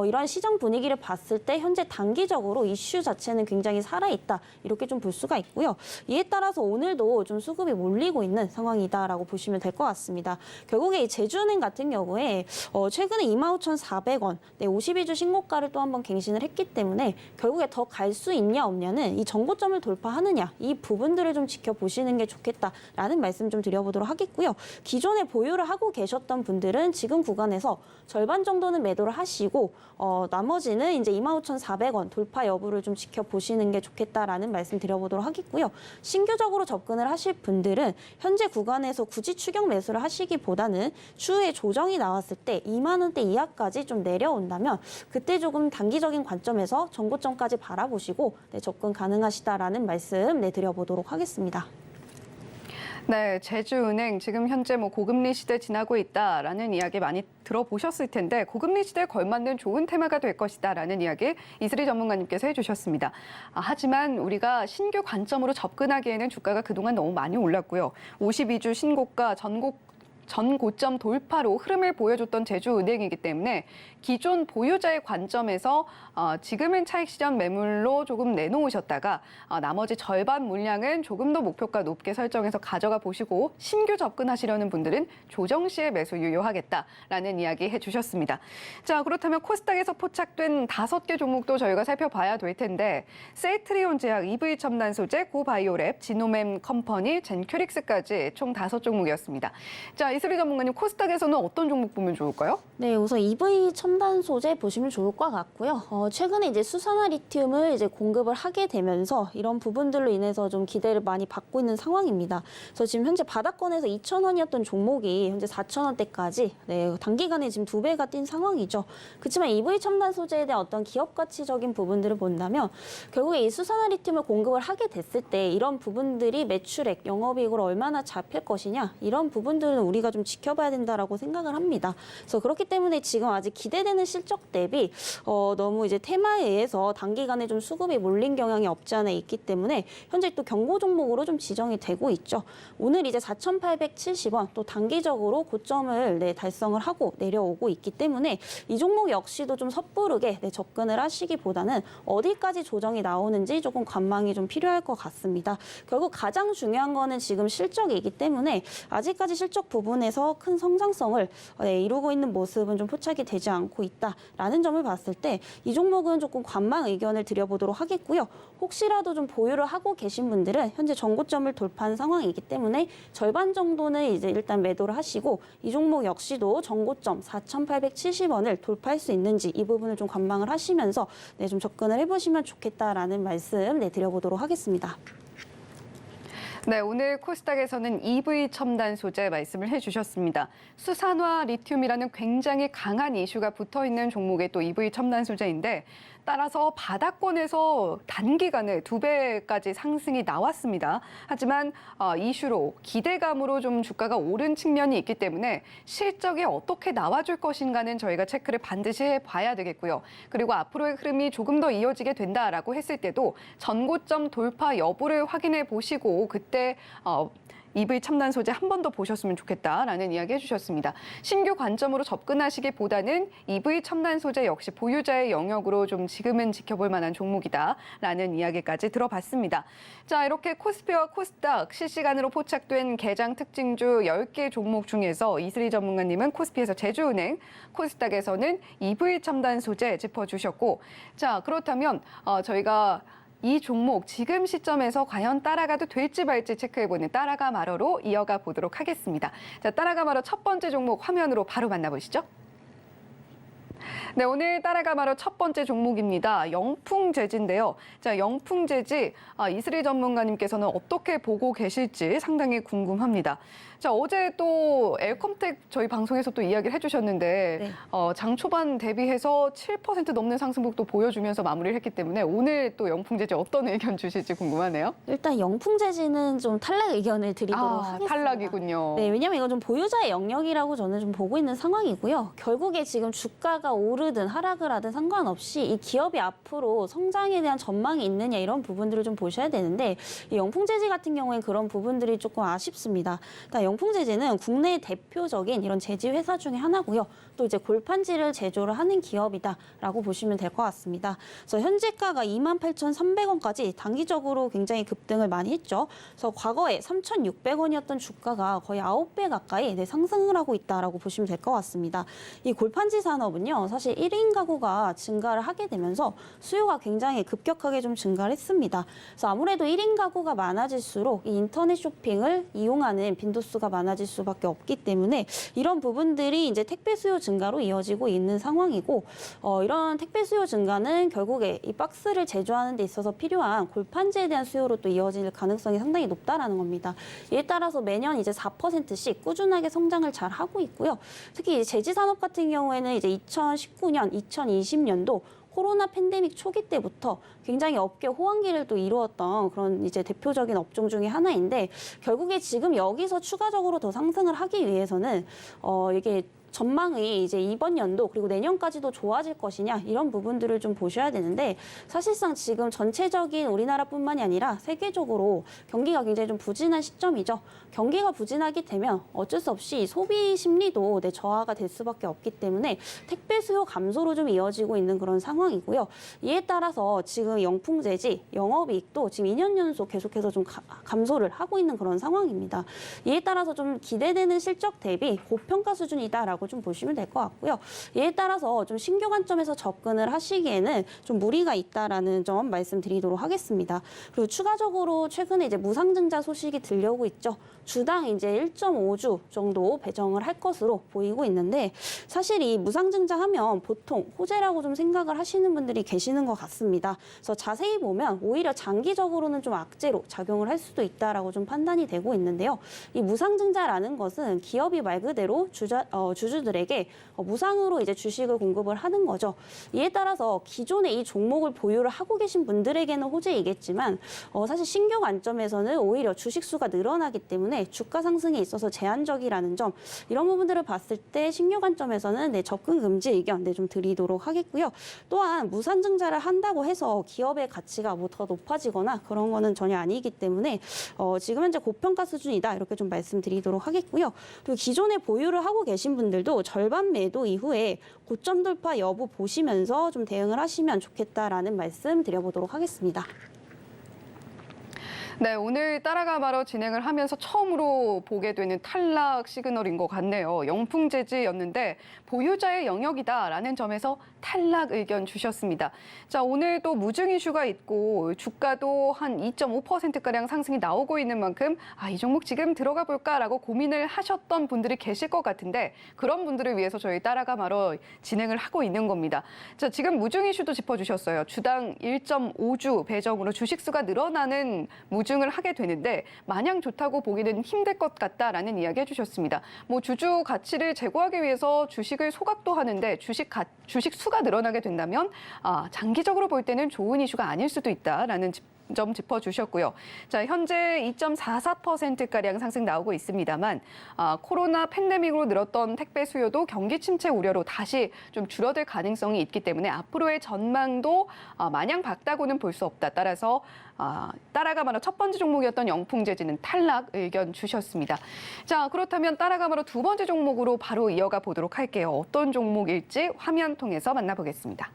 S4: 이러한 시장 분위기를 봤을 때 현재 단기적으로 이슈 자체는 굉장히 살아있다. 이렇게 좀 볼 수가 있고요. 이에 따라서 오늘도 좀 수급이 몰리고 있는 상황이다라고 보시면 될 것 같습니다. 결국에 이 제주은행 같은 경우에 최근에 25,400원, 52주 신고가를 또 한번 갱신을 했기 때문에 결국에 더 갈 수 있냐 없냐는 이 정고점을 돌파하느냐 이 부분들을 좀 지켜보시는 게 좋겠다라는 말씀 좀 드려보도록 하겠고요. 기존에 보유를 하고 계셨던 분들은 지금 구간에서 절반 정도는 매도를 하시고 나머지는 이제 25,400원 돌파 여부를 좀 지켜보시는 게 좋겠다라는 말씀 드려보도록 하겠고요. 신규적으로 접근을 하실 분들은 현재 구간에서 굳이 추격 매수를 하시기보다는 추후에 조정이 나왔을 때 2만 원대 이하까지 좀 내려온다면 그때 조금 단기적인 관점에서 정고점까지 바라보시고 접근 가능하시다라는 말씀 드려보도록 하겠습니다.
S3: 네, 제주은행 지금 현재 뭐 고금리 시대 지나고 있다라는 이야기 많이 들어보셨을 텐데 고금리 시대에 걸맞는 좋은 테마가 될 것이다라는 이야기 이슬이 전문가님께서 해주셨습니다. 하지만 우리가 신규 관점으로 접근하기에는 주가가 그동안 너무 많이 올랐고요. 52주 신고가 전 고점 돌파로 흐름을 보여줬던 제주은행이기 때문에 기존 보유자의 관점에서 지금은 차익 실현 매물로 조금 내놓으셨다가 나머지 절반 물량은 조금 더 목표가 높게 설정해서 가져가 보시고 신규 접근하시려는 분들은 조정 시에 매수 유효하겠다라는 이야기 해주셨습니다. 자, 그렇다면 코스닥에서 포착된 5개 종목도 저희가 살펴봐야 될 텐데 셀트리온 제약, EV 첨단 소재, 고바이오랩, 지노맨 컴퍼니, 젠큐릭스까지 총 5종목이었습니다. 자, 이슬희 전문가님, 코스닥에서는 어떤 종목 보면 좋을까요?
S4: 네, 우선 EV 첨단 소재 보시면 좋을 것 같고요. 최근에 이제 수산화 리튬을 이제 공급을 하게 되면서 이런 부분들로 인해서 좀 기대를 많이 받고 있는 상황입니다. 그래서 지금 현재 바닥권에서 2,000원이었던 종목이 현재 4,000원대까지 단기간에 지금 2배가 뛴 상황이죠. 그렇지만 EV 첨단 소재에 대한 어떤 기업 가치적인 부분들을 본다면 결국에 이 수산화 리튬을 공급을 하게 됐을 때 이런 부분들이 매출액, 영업이익으로 얼마나 잡힐 것이냐 이런 부분들은 우리가 좀 지켜봐야 된다라고 생각을 합니다. 그래서 그렇기 때문에 지금 아직 기대되는 실적 대비 너무 이제 테마에 의해서 단기간에 좀 수급이 몰린 경향이 없지 않아 있기 때문에 현재 또 경고 종목으로 좀 지정이 되고 있죠. 오늘 이제 4,870원 또 단기적으로 고점을 달성을 하고 내려오고 있기 때문에 이 종목 역시도 좀 섣부르게 접근을 하시기보다는 어디까지 조정이 나오는지 조금 관망이 좀 필요할 것 같습니다. 결국 가장 중요한 거는 지금 실적이기 때문에 아직까지 실적 부분에서 큰 성장성을 이루고 있는 모습은 좀 포착이 되지 않고 있다라는 점을 봤을 때 이 종목은 조금 관망 의견을 드려보도록 하겠고요. 혹시라도 좀 보유를 하고 계신 분들은 현재 전고점을 돌파한 상황이기 때문에 절반 정도는 이제 일단 매도를 하시고 이 종목 역시도 전고점 4,870원을 돌파할 수 있는지 이 부분을 좀 관망을 하시면서 좀 접근을 해보시면 좋겠다라는 말씀 드려보도록 하겠습니다.
S3: 네, 오늘 코스닥에서는 EV 첨단 소재 말씀을 해주셨습니다. 수산화 리튬이라는 굉장히 강한 이슈가 붙어있는 종목의 또 EV 첨단 소재인데 따라서 바닥권에서 단기간에 2배까지 상승이 나왔습니다. 하지만 이슈로 기대감으로 좀 주가가 오른 측면이 있기 때문에 실적이 어떻게 나와줄 것인가는 저희가 체크를 반드시 해봐야 되겠고요. 그리고 앞으로의 흐름이 조금 더 이어지게 된다라고 했을 때도 전고점 돌파 여부를 확인해 보시고 그때 EV 첨단 소재 한 번 더 보셨으면 좋겠다라는 이야기 해주셨습니다. 신규 관점으로 접근하시기보다는 EV 첨단 소재 역시 보유자의 영역으로 좀 지금은 지켜볼 만한 종목이다라는 이야기까지 들어봤습니다. 자, 이렇게 코스피와 코스닥 실시간으로 포착된 개장 특징주 10개 종목 중에서 이슬희 전문가님은 코스피에서 제주은행, 코스닥에서는 EV 첨단 소재 짚어주셨고, 자, 그렇다면 저희가 이 종목 지금 시점에서 과연 따라가도 될지 말지 체크해보는 따라가 마러로 이어가 보도록 하겠습니다. 자, 따라가 마러 첫 번째 종목 화면으로 바로 만나보시죠. 네, 오늘 따라가 마러 첫 번째 종목입니다. 영풍재지인데요. 자, 영풍재지 이슬희 전문가님께서는 어떻게 보고 계실지 상당히 궁금합니다. 자, 어제 또 엘컴텍 저희 방송에서 또 이야기를 해주셨는데
S4: 네.
S3: 장 초반 대비해서 7% 넘는 상승폭도 보여주면서 마무리를 했기 때문에 오늘 또 영풍재지 어떤 의견 주실지 궁금하네요.
S4: 일단 영풍재지는 좀 탈락 의견을 드리도록 하겠습니다.
S3: 탈락이군요.
S4: 네, 왜냐면 이건 좀 보유자의 영역이라고 저는 좀 보고 있는 상황이고요. 결국에 지금 주가가 오르든 하락을 하든 상관없이 이 기업이 앞으로 성장에 대한 전망이 있느냐 이런 부분들을 좀 보셔야 되는데 이 영풍재지 같은 경우에는 그런 부분들이 조금 아쉽습니다. 그러니까 영풍재지는 국내 대표적인 이런 재지 회사 중에 하나고요. 또 이제 골판지를 제조를 하는 기업이다라고 보시면 될 것 같습니다. 그래서 현재가가 28,300원까지 단기적으로 굉장히 급등을 많이 했죠. 그래서 과거에 3,600원이었던 주가가 거의 9배 가까이 상승을 하고 있다라고 보시면 될 것 같습니다. 이 골판지 산업은요, 사실 1인 가구가 증가를 하게 되면서 수요가 굉장히 급격하게 좀 증가를 했습니다. 그래서 아무래도 1인 가구가 많아질수록 이 인터넷 쇼핑을 이용하는 빈도수가 많아질 수밖에 없기 때문에 이런 부분들이 이제 택배 수요 증가로 이어지고 있는 상황이고 이런 택배 수요 증가는 결국에 이 박스를 제조하는 데 있어서 필요한 골판지에 대한 수요로 또 이어질 가능성이 상당히 높다라는 겁니다. 이에 따라서 매년 이제 4%씩 꾸준하게 성장을 잘 하고 있고요. 특히 제지 산업 같은 경우에는 이제 2019년, 2020년도 코로나 팬데믹 초기 때부터 굉장히 업계 호황기를 또 이루었던 그런 이제 대표적인 업종 중에 하나인데 결국에 지금 여기서 추가적으로 더 상승을 하기 위해서는 이게 전망이 이제 이번 연도 그리고 내년까지도 좋아질 것이냐 이런 부분들을 좀 보셔야 되는데 사실상 지금 전체적인 우리나라뿐만이 아니라 세계적으로 경기가 굉장히 좀 부진한 시점이죠. 경기가 부진하게 되면 어쩔 수 없이 소비 심리도 저하가 될 수밖에 없기 때문에 택배 수요 감소로 좀 이어지고 있는 그런 상황이고요. 이에 따라서 지금 영풍재지 영업이익도 지금 2년 연속 계속해서 좀 감소를 하고 있는 그런 상황입니다. 이에 따라서 좀 기대되는 실적 대비 고평가 수준이다라고 있다라고 좀 보시면 될 것 같고요. 이에 따라서 좀 신규 관점에서 접근을 하시기에는 좀 무리가 있다라는 점 말씀드리도록 하겠습니다. 그리고 추가적으로 최근에 이제 무상증자 소식이 들려오고 있죠. 주당 이제 1.5주 정도 배정을 할 것으로 보이고 있는데 사실 이 무상증자 하면 보통 호재라고 좀 생각을 하시는 분들이 계시는 것 같습니다. 그래서 자세히 보면 오히려 장기적으로는 좀 악재로 작용을 할 수도 있다라고 좀 판단이 되고 있는데요. 이 무상증자라는 것은 기업이 말 그대로 주주들에게 무상으로 이제 주식을 공급을 하는 거죠. 이에 따라서 기존에 이 종목을 보유를 하고 계신 분들에게는 호재이겠지만 사실 신규 관점에서는 오히려 주식 수가 늘어나기 때문에 주가 상승에 있어서 제한적이라는 점 이런 부분들을 봤을 때 신규 관점에서는 접근 금지 의견 좀 드리도록 하겠고요. 또한 무상증자를 한다고 해서 기업의 가치가 뭐 더 높아지거나 그런 거는 전혀 아니기 때문에 지금 현재 고평가 수준이다 이렇게 좀 말씀드리도록 하겠고요. 그리고 기존에 보유를 하고 계신 분들도 절반 매도 이후에 고점 돌파 여부 보시면서 좀 대응을 하시면 좋겠다라는 말씀 드려보도록 하겠습니다.
S3: 네, 오늘 따라가 말어 진행을 하면서 처음으로 보게 되는 탈락 시그널인 것 같네요. 영풍재지였는데 보유자의 영역이다라는 점에서 탈락 의견 주셨습니다. 자, 오늘 또 무증 이슈가 있고 주가도 한 2.5%가량 상승이 나오고 있는 만큼 이 종목 지금 들어가 볼까라고 고민을 하셨던 분들이 계실 것 같은데 그런 분들을 위해서 저희 따라가 말어 진행을 하고 있는 겁니다. 자, 지금 무증 이슈도 짚어주셨어요. 주당 1.5주 배정으로 주식 수가 늘어나는 무증을 하게 되는데 마냥 좋다고 보기는 힘들 것 같다라는 이야기 해주셨습니다. 뭐 주주 가치를 제고하기 위해서 주식을 소각도 하는데 주식 수가 늘어나게 된다면 장기적으로 볼 때는 좋은 이슈가 아닐 수도 있다라는 점 짚어주셨고요. 자, 현재 2.44%가량 상승 나오고 있습니다만 코로나 팬데믹으로 늘었던 택배 수요도 경기 침체 우려로 다시 좀 줄어들 가능성이 있기 때문에 앞으로의 전망도 마냥 밝다고는 볼 수 없다. 따라서 따라가 말어 첫 번째 종목이었던 영풍재지는 탈락 의견 주셨습니다. 자, 그렇다면 따라가 말어 두 번째 종목으로 바로 이어가 보도록 할게요. 어떤 종목일지 화면 통해서 만나보겠습니다.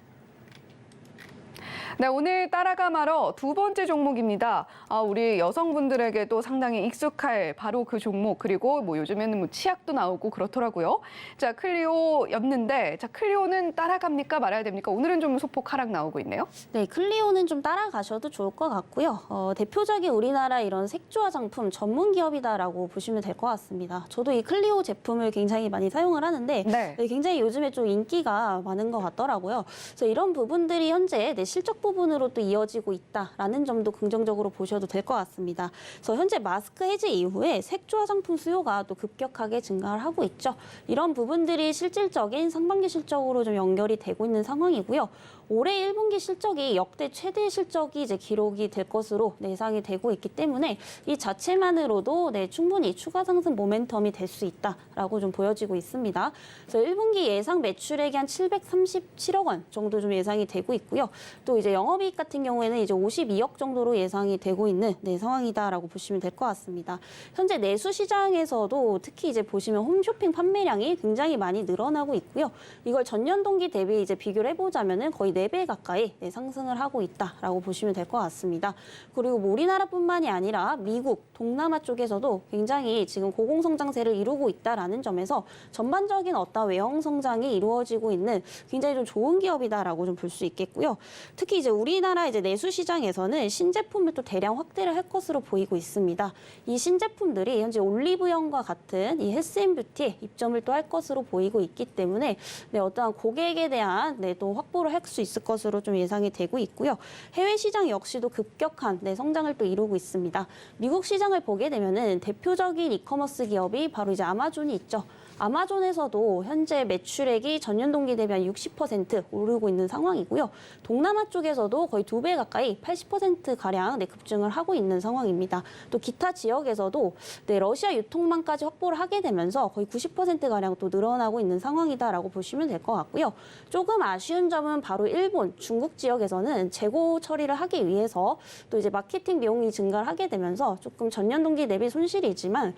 S3: 네, 오늘 따라가 말어 두 번째 종목입니다. 우리 여성분들에게도 상당히 익숙할 바로 그 종목 그리고 뭐 요즘에는 뭐 치약도 나오고 그렇더라고요. 자, 클리오였는데 자, 클리오는 따라갑니까 말아야 됩니까? 오늘은 좀 소폭 하락 나오고 있네요.
S4: 네, 클리오는 좀 따라가셔도 좋을 것 같고요. 대표적인 우리나라 이런 색조 화장품 전문 기업이다라고 보시면 될 것 같습니다. 저도 이 클리오 제품을 굉장히 많이 사용을 하는데
S3: 네.
S4: 굉장히 요즘에 좀 인기가 많은 것 같더라고요. 그래서 이런 부분들이 현재 실적 부분으로 또 이어지고 있다라는 점도 긍정적으로 보셔도 될 것 같습니다. 그래서 현재 마스크 해제 이후에 색조 화장품 수요가 또 급격하게 증가를 하고 있죠. 이런 부분들이 실질적인 상반기 실적으로 좀 연결이 되고 있는 상황이고요. 올해 1분기 실적이 역대 최대 실적이 이제 기록이 될 것으로 예상이 되고 있기 때문에 이 자체만으로도 충분히 추가 상승 모멘텀이 될 수 있다라고 좀 보여지고 있습니다. 그래서 1분기 예상 매출액이 한 737억 원 정도 좀 예상이 되고 있고요. 또 이제 영업이익 같은 경우에는 이제 52억 정도로 예상이 되고 있는 상황이다라고 보시면 될 것 같습니다. 현재 내수 시장에서도 특히 이제 보시면 홈쇼핑 판매량이 굉장히 많이 늘어나고 있고요. 이걸 전년 동기 대비 이제 비교를 해보자면은 거의 4배 가까이 상승을 하고 있다라고 보시면 될 것 같습니다. 그리고 뭐 우리나라뿐만이 아니라 미국, 동남아 쪽에서도 굉장히 지금 고공성장세를 이루고 있다라는 점에서 전반적인 어떤 외형 성장이 이루어지고 있는 굉장히 좀 좋은 기업이다라고 좀 볼 수 있겠고요. 특히 이제 우리나라 이제 내수 시장에서는 신제품을 또 대량 확대를 할 것으로 보이고 있습니다. 이 신제품들이 현재 올리브영과 같은 이 헬스앤뷰티에 입점을 또 할 것으로 보이고 있기 때문에 어떠한 고객에 대한 또 확보를 할 수 있을 것으로 좀 예상이 되고 있고요. 해외 시장 역시도 급격한 성장을 또 이루고 있습니다. 미국 시장을 보게 되면은 대표적인 이커머스 기업이 바로 이제 아마존이 있죠. 아마존에서도 현재 매출액이 전년 동기 대비 한 60% 오르고 있는 상황이고요. 동남아 쪽에서도 거의 2배 가까이 80%가량 급증을 하고 있는 상황입니다. 또 기타 지역에서도 러시아 유통망까지 확보를 하게 되면서 거의 90%가량 또 늘어나고 있는 상황이다라고 보시면 될 것 같고요. 조금 아쉬운 점은 바로 일본, 중국 지역에서는 재고 처리를 하기 위해서 또 이제 마케팅 비용이 증가를 하게 되면서 조금 전년 동기 대비 손실이지만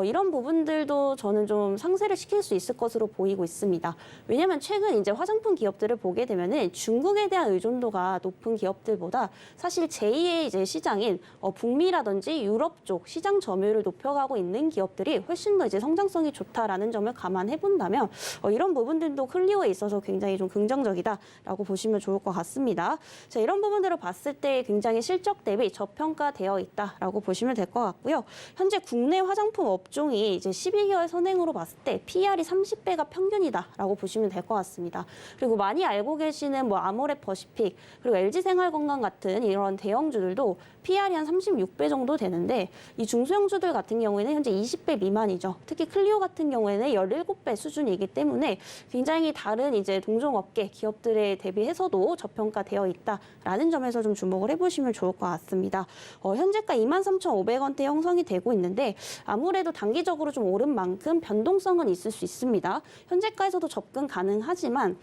S4: 이런 부분들도 저는 좀 상세를 상쇄를 시킬 수 있을 것으로 보이고 있습니다. 왜냐하면 최근 이제 화장품 기업들을 보게 되면은 중국에 대한 의존도가 높은 기업들보다 사실 제2의 이제 시장인 북미라든지 유럽 쪽 시장 점유율을 높여가고 있는 기업들이 훨씬 더 이제 성장성이 좋다라는 점을 감안해 본다면 이런 부분들도 클리오에 있어서 굉장히 좀 긍정적이다라고 보시면 좋을 것 같습니다. 자, 이런 부분들을 봤을 때 굉장히 실적 대비 저평가되어 있다라고 보시면 될 것 같고요. 현재 국내 화장품 업종이 이제 12개월 선행으로 봤을 때 PER이 30배가 평균이다라고 보시면 될 것 같습니다. 그리고 많이 알고 계시는 뭐 아모레 퍼시픽 그리고 LG생활건강 같은 이런 대형주들도 PER이 한 36배 정도 되는데 이 중소형주들 같은 경우에는 현재 20배 미만이죠. 특히 클리오 같은 경우에는 17배 수준이기 때문에 굉장히 다른 이제 동종업계 기업들에 대비해서도 저평가되어 있다라는 점에서 좀 주목을 해보시면 좋을 것 같습니다. 현재가 23,500원대 형성이 되고 있는데 아무래도 단기적으로 좀 오른 만큼 변동성은 있을 수 있습니다. 현재가에서도 접근 가능하지만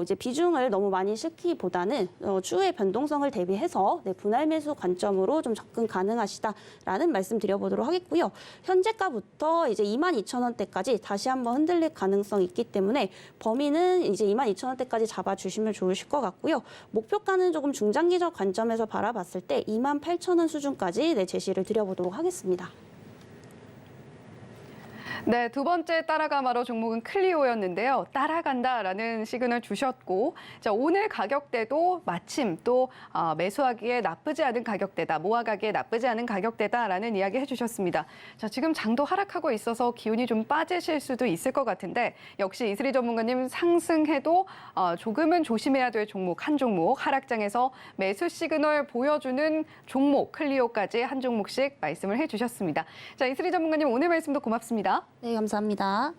S4: 이제 비중을 너무 많이 실기보다는 추후의 변동성을 대비해서 분할 매수 관점으로 좀 접근 가능하시다라는 말씀 드려보도록 하겠고요. 현재가부터 이제 22,000원대까지 다시 한번 흔들릴 가능성이 있기 때문에 범위는 이제 22,000원대까지 잡아주시면 좋으실 것 같고요. 목표가는 조금 중장기적 관점에서 바라봤을 때 28,000원 수준까지 제시를 드려보도록 하겠습니다.
S3: 네, 두 번째 따라가마로 종목은 클리오였는데요. 따라간다라는 시그널 주셨고, 자, 오늘 가격대도 마침 또 매수하기에 나쁘지 않은 가격대다, 모아가기에 나쁘지 않은 가격대다라는 이야기 해주셨습니다. 자, 지금 장도 하락하고 있어서 기운이 좀 빠지실 수도 있을 것 같은데 역시 이슬이 전문가님 상승해도 조금은 조심해야 될 종목 한 종목 하락장에서 매수 시그널 보여주는 종목 클리오까지 한 종목씩 말씀을 해주셨습니다. 자, 이슬이 전문가님 오늘 말씀도 고맙습니다.
S4: 네, 감사합니다.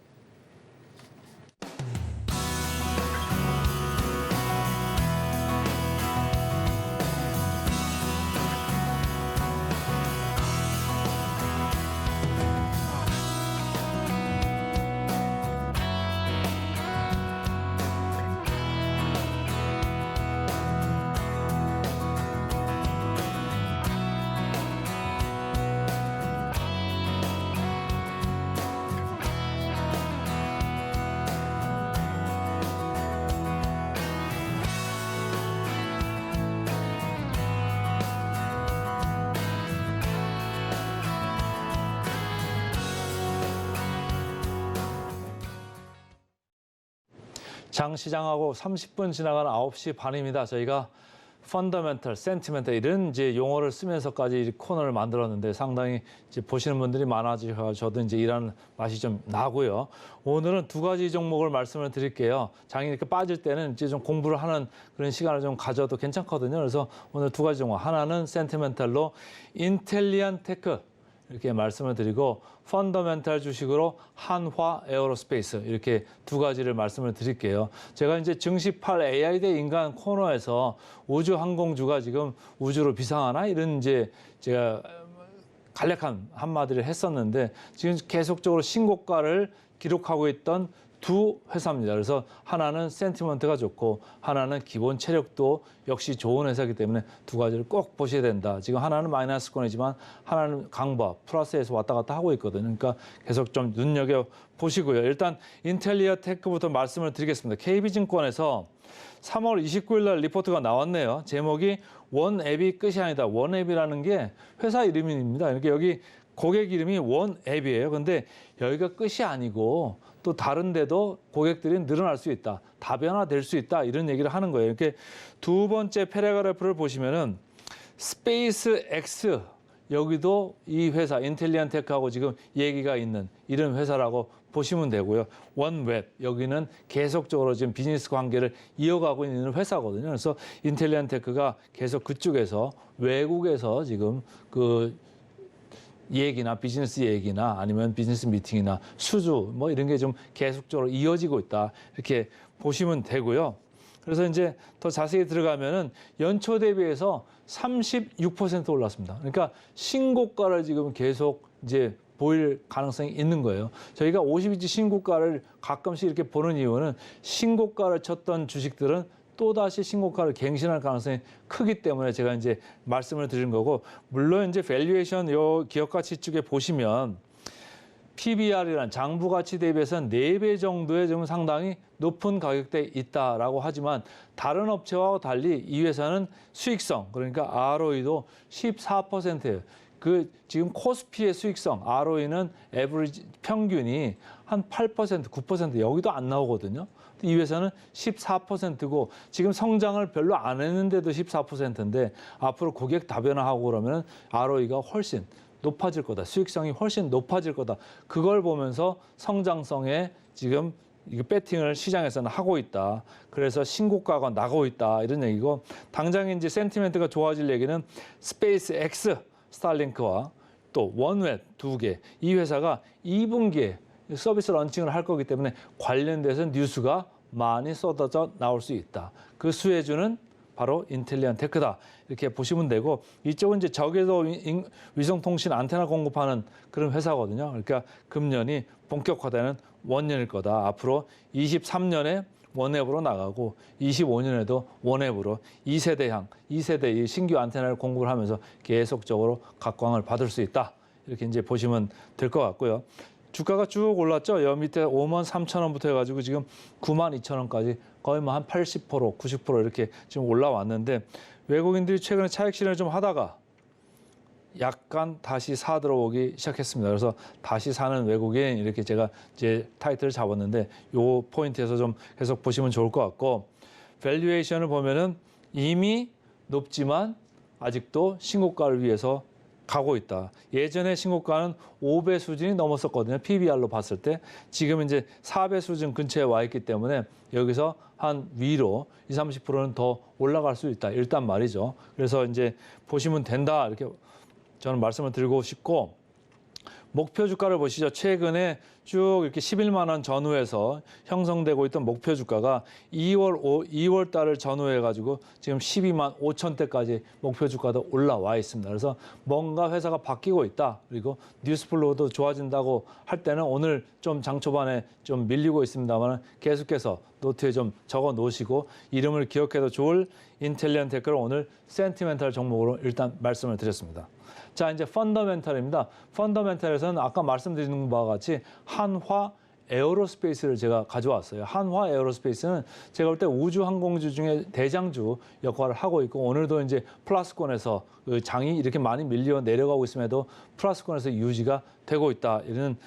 S2: 장 시장하고 30분 지나간 9시 반입니다. 저희가 펀더멘털, 센티멘털 이런 이제 용어를 쓰면서까지 이 코너를 만들었는데 상당히 이제 보시는 분들이 많아지셔서 저도 이제 일하는 맛이 좀 나고요. 오늘은 두 가지 종목을 말씀을 드릴게요. 장이 이렇게 빠질 때는 이제 좀 공부를 하는 그런 시간을 좀 가져도 괜찮거든요. 그래서 오늘 두 가지 종목, 하나는 센티멘털로 인텔리안 테크 이렇게 말씀을 드리고 펀더멘탈 주식으로 한화 에어로스페이스 이렇게 두 가지를 말씀을 드릴게요. 제가 이제 증시 8 AI 대 인간 코너에서 우주 항공주가 지금 우주로 비상하나 이런 이제 제가 간략한 한마디를 했었는데 지금 계속적으로 신고가를 기록하고 있던 두 회사입니다. 그래서 하나는 센티먼트가 좋고 하나는 기본 체력도 역시 좋은 회사이기 때문에 두 가지를 꼭 보셔야 된다. 지금 하나는 마이너스권이지만 하나는 강보, 플러스에서 왔다 갔다 하고 있거든요. 그러니까 계속 좀 눈여겨보시고요. 일단 인텔리아 테크부터 말씀을 드리겠습니다. KB증권에서 3월 29일 날 리포트가 나왔네요. 제목이 원앱이 끝이 아니다. 원앱이라는 게 회사 이름입니다. 그러니까 여기 고객 이름이 원앱이에요. 근데 여기가 끝이 아니고 또 다른 데도 고객들이 늘어날 수 있다. 다변화될 수 있다. 이런 얘기를 하는 거예요. 이렇게 두 번째 패러그래프를 보시면은 스페이스 X 여기도 이 회사 인텔리안 테크하고 지금 얘기가 있는 이런 회사라고 보시면 되고요. 원웹 여기는 계속적으로 지금 비즈니스 관계를 이어가고 있는 회사거든요. 그래서 인텔리안 테크가 계속 그쪽에서 외국에서 지금 그 얘기나 비즈니스 얘기나 아니면 비즈니스 미팅이나 수주 뭐 이런 게 좀 계속적으로 이어지고 있다. 이렇게 보시면 되고요. 그래서 이제 더 자세히 들어가면은 연초 대비해서 36% 올랐습니다. 그러니까 신고가를 지금 계속 이제 보일 가능성이 있는 거예요. 저희가 50인치 신고가를 가끔씩 이렇게 보는 이유는 신고가를 쳤던 주식들은 또다시 신고가를 갱신할 가능성이 크기 때문에 제가 이제 말씀을 드린 거고, 물론 이제 밸류에이션 요 기업 가치 쪽에 보시면 PBR이란 장부 가치 대비해서 4배 정도의 좀 상당히 높은 가격대에 있다라고 하지만 다른 업체와 달리 이 회사는 수익성, 그러니까 ROE도 14%예요. 그 지금 코스피의 수익성, ROE는 에버리지 평균이 한 8%, 9% 여기도 안 나오거든요. 이 회사는 14%고 지금 성장을 별로 안 했는데도 14%인데 앞으로 고객 다변화하고 그러면 ROE가 훨씬 높아질 거다. 수익성이 훨씬 높아질 거다. 그걸 보면서 성장성에 지금 이거 배팅을 시장에서는 하고 있다. 그래서 신고가가 나가고 있다. 이런 얘기고 당장 이제 센티멘트가 좋아질 얘기는 스페이스 X 스타링크와 또 원웹 2개 이 회사가 2분기에 서비스 런칭을 할 거기 때문에 관련돼서 뉴스가 많이 쏟아져 나올 수 있다. 그 수혜주는 바로 인텔리안 테크다. 이렇게 보시면 되고 이쪽은 이제 저궤도 위성통신 안테나 공급하는 그런 회사거든요. 그러니까 금년이 본격화되는 원년일 거다. 앞으로 23년에 원앱으로 나가고 25년에도 원앱으로 2세대의 신규 안테나를 공급을 하면서 계속적으로 각광을 받을 수 있다. 이렇게 이제 보시면 될 것 같고요. 주가가 쭉 올랐죠. 여 밑에 53,000원부터 해가지고 지금 92,000원까지 거의 뭐 한 80%, 90% 이렇게 지금 올라왔는데 외국인들이 최근에 차익 실현을 좀 하다가 약간 다시 사 들어오기 시작했습니다. 그래서 다시 사는 외국인 이렇게 제가 이제 타이틀을 잡았는데 요 포인트에서 좀 계속 보시면 좋을 것 같고 밸류에이션을 보면은 이미 높지만 아직도 신고가를 위해서 가고 있다. 예전에 신고가는 5배 수준이 넘었었거든요. PBR로 봤을 때. 지금 이제 4배 수준 근처에 와 있기 때문에 여기서 한 위로 20, 30%는 더 올라갈 수 있다. 일단 말이죠. 그래서 이제 보시면 된다. 이렇게 저는 말씀을 드리고 싶고 목표 주가를 보시죠. 최근에 쭉 이렇게 11만 원 전후에서 형성되고 있던 목표 주가가 2월 달을 전후해 가지고 지금 12만 5천대까지 목표 주가도 올라와 있습니다. 그래서 뭔가 회사가 바뀌고 있다. 그리고 뉴스플로우도 좋아진다고 할 때는 오늘 좀 장 초반에 좀 밀리고 있습니다만 계속해서 노트에 좀 적어 놓으시고 이름을 기억해도 좋을 인텔리언 테크를 오늘 센티멘탈 종목으로 일단 말씀을 드렸습니다. 자, 이제 펀더멘탈입니다. 펀더멘탈에서는 아까 말씀드린 바와 같이 한화 에어로스페이스를 제가 가져왔어요. 한화 에어로스페이스는 제가 볼 때 우주 항공주 중에 대장주 역할을 하고 있고 오늘도 이제 플러스권에서 그 장이 이렇게 많이 밀려 내려가고 있음에도 플러스권에서 유지가 되고 있다. 이런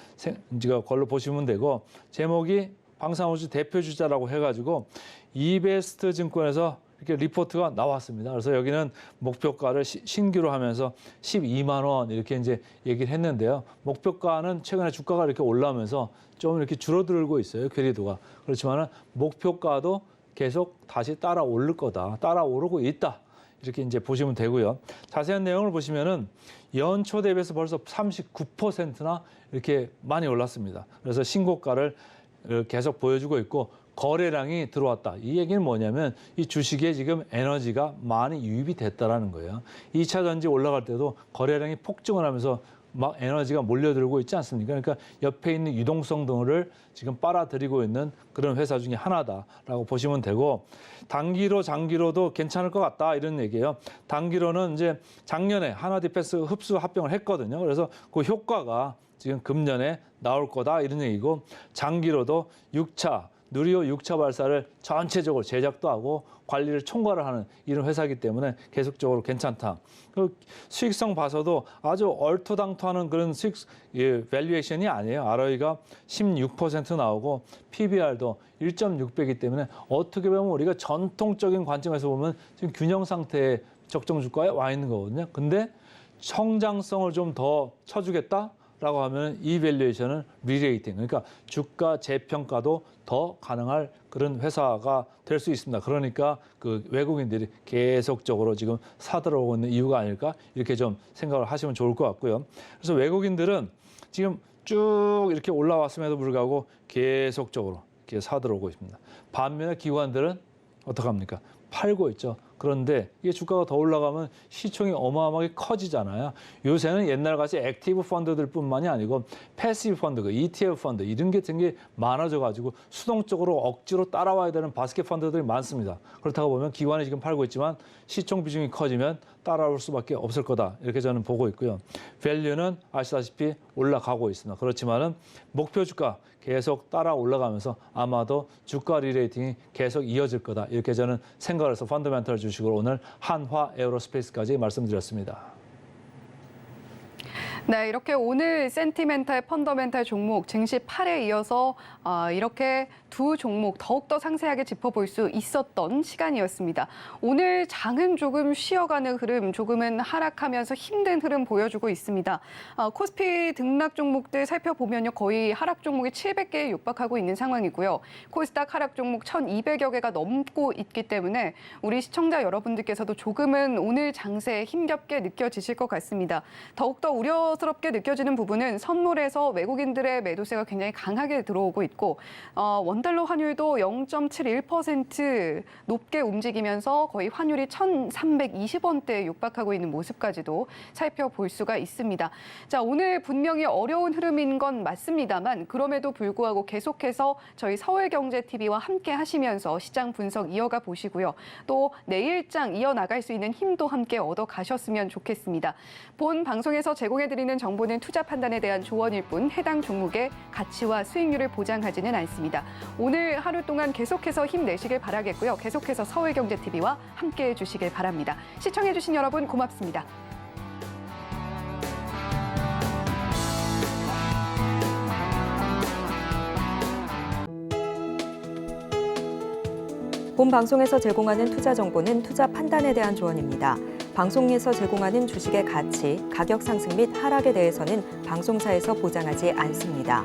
S2: 걸로 보시면 되고 제목이 방산우주 대표주자라고 해가지고 이베스트 증권에서 이렇게 리포트가 나왔습니다. 그래서 여기는 목표가를 신규로 하면서 12만 원 이렇게 이제 얘기를 했는데요. 목표가는 최근에 주가가 이렇게 올라오면서 좀 이렇게 줄어들고 있어요. 괴리도가. 그렇지만은 목표가도 계속 다시 따라 오를 거다. 따라 오르고 있다. 이렇게 이제 보시면 되고요. 자세한 내용을 보시면은 연초 대비해서 벌써 39%나 이렇게 많이 올랐습니다. 그래서 신고가를 계속 보여주고 있고 거래량이 들어왔다. 이 얘기는 뭐냐면 이 주식에 지금 에너지가 많이 유입이 됐다라는 거예요. 2차 전지 올라갈 때도 거래량이 폭증을 하면서 막 에너지가 몰려들고 있지 않습니까? 그러니까 옆에 있는 유동성 등을 지금 빨아들이고 있는 그런 회사 중에 하나다라고 보시면 되고 단기로 장기로도 괜찮을 것 같다 이런 얘기예요. 단기로는 이제 작년에 하나디펜스 흡수 합병을 했거든요. 그래서 그 효과가 지금 금년에 나올 거다 이런 얘기고 장기로도 6차 누리호 6차 발사를 전체적으로 제작도 하고 관리를 총괄을 하는 이런 회사이기 때문에 계속적으로 괜찮다. 그 수익성 봐서도 아주 얼토당토하는 그런 수익 밸류에이션이 아니에요. ROE가 16% 나오고 PBR도 1.6배이기 때문에 어떻게 보면 우리가 전통적인 관점에서 보면 지금 균형 상태의 적정 주가에 와 있는 거거든요. 근데 성장성을 좀 더 쳐주겠다? 라고 하면 이 밸류에이션은 리레이팅, 그러니까 주가 재평가도 더 가능할 그런 회사가 될 수 있습니다. 그러니까 그 외국인들이 계속적으로 지금 사들어오고 있는 이유가 아닐까 이렇게 좀 생각을 하시면 좋을 것 같고요. 그래서 외국인들은 지금 쭉 이렇게 올라왔음에도 불구하고 계속적으로 이렇게 사들어오고 있습니다. 반면에 기관들은 어떡합니까? 팔고 있죠. 그런데 이게 주가가 더 올라가면 시총이 어마어마하게 커지잖아요. 요새는 옛날같이 액티브 펀드들뿐만이 아니고 패시브 펀드, 그 ETF 펀드 이런 게 되게 많아져가지고 수동적으로 억지로 따라와야 되는 바스켓 펀드들이 많습니다. 그렇다고 보면 기관이 지금 팔고 있지만 시총 비중이 커지면 따라올 수밖에 없을 거다. 이렇게 저는 보고 있고요. 밸류는 아시다시피 올라가고 있습니다. 그렇지만은 목표 주가 계속 따라 올라가면서 아마도 주가 리레이팅이 계속 이어질 거다. 이렇게 저는 생각을 해서 펀더멘털 주식으로 오늘 한화 에어로스페이스까지 말씀드렸습니다.
S3: 네, 이렇게 오늘 센티멘탈, 펀더멘탈 종목 증시 8에 이어서 이렇게 두 종목 더욱더 상세하게 짚어볼 수 있었던 시간이었습니다. 오늘 장은 조금 쉬어가는 흐름, 조금은 하락하면서 힘든 흐름 보여주고 있습니다. 코스피 등락 종목들 살펴보면요, 거의 하락 종목이 700개에 육박하고 있는 상황이고요. 코스닥 하락 종목 1,200여 개가 넘고 있기 때문에 우리 시청자 여러분들께서도 조금은 오늘 장세에 힘겹게 느껴지실 것 같습니다. 더욱더 우려스럽게 느껴지는 부분은 선물에서 외국인들의 매도세가 굉장히 강하게 들어오고 있고 원달러 환율도 0.71% 높게 움직이면서 거의 환율이 1,320원대에 육박하고 있는 모습까지도 살펴볼 수가 있습니다. 자, 오늘 분명히 어려운 흐름인 건 맞습니다만 그럼에도 불구하고 계속해서 저희 서울경제TV와 함께 하시면서 시장 분석 이어가 보시고요. 또 내일장 이어나갈 수 있는 힘도 함께 얻어가셨으면 좋겠습니다. 본 방송에서 제공해드리는 정보는 투자 판단에 대한 조언일 뿐 해당 종목의 가치와 수익률을 보장하지는 않습니다. 오늘 하루 동안 계속해서 힘내시길 바라겠고요. 계속해서 서울경제TV와 함께해 주시길 바랍니다. 시청해주신 여러분 고맙습니다.
S1: 본 방송에서 제공하는 투자 정보는 투자 판단에 대한 조언입니다. 방송에서 제공하는 주식의 가치, 가격 상승 및 하락에 대해서는 방송사에서 보장하지 않습니다.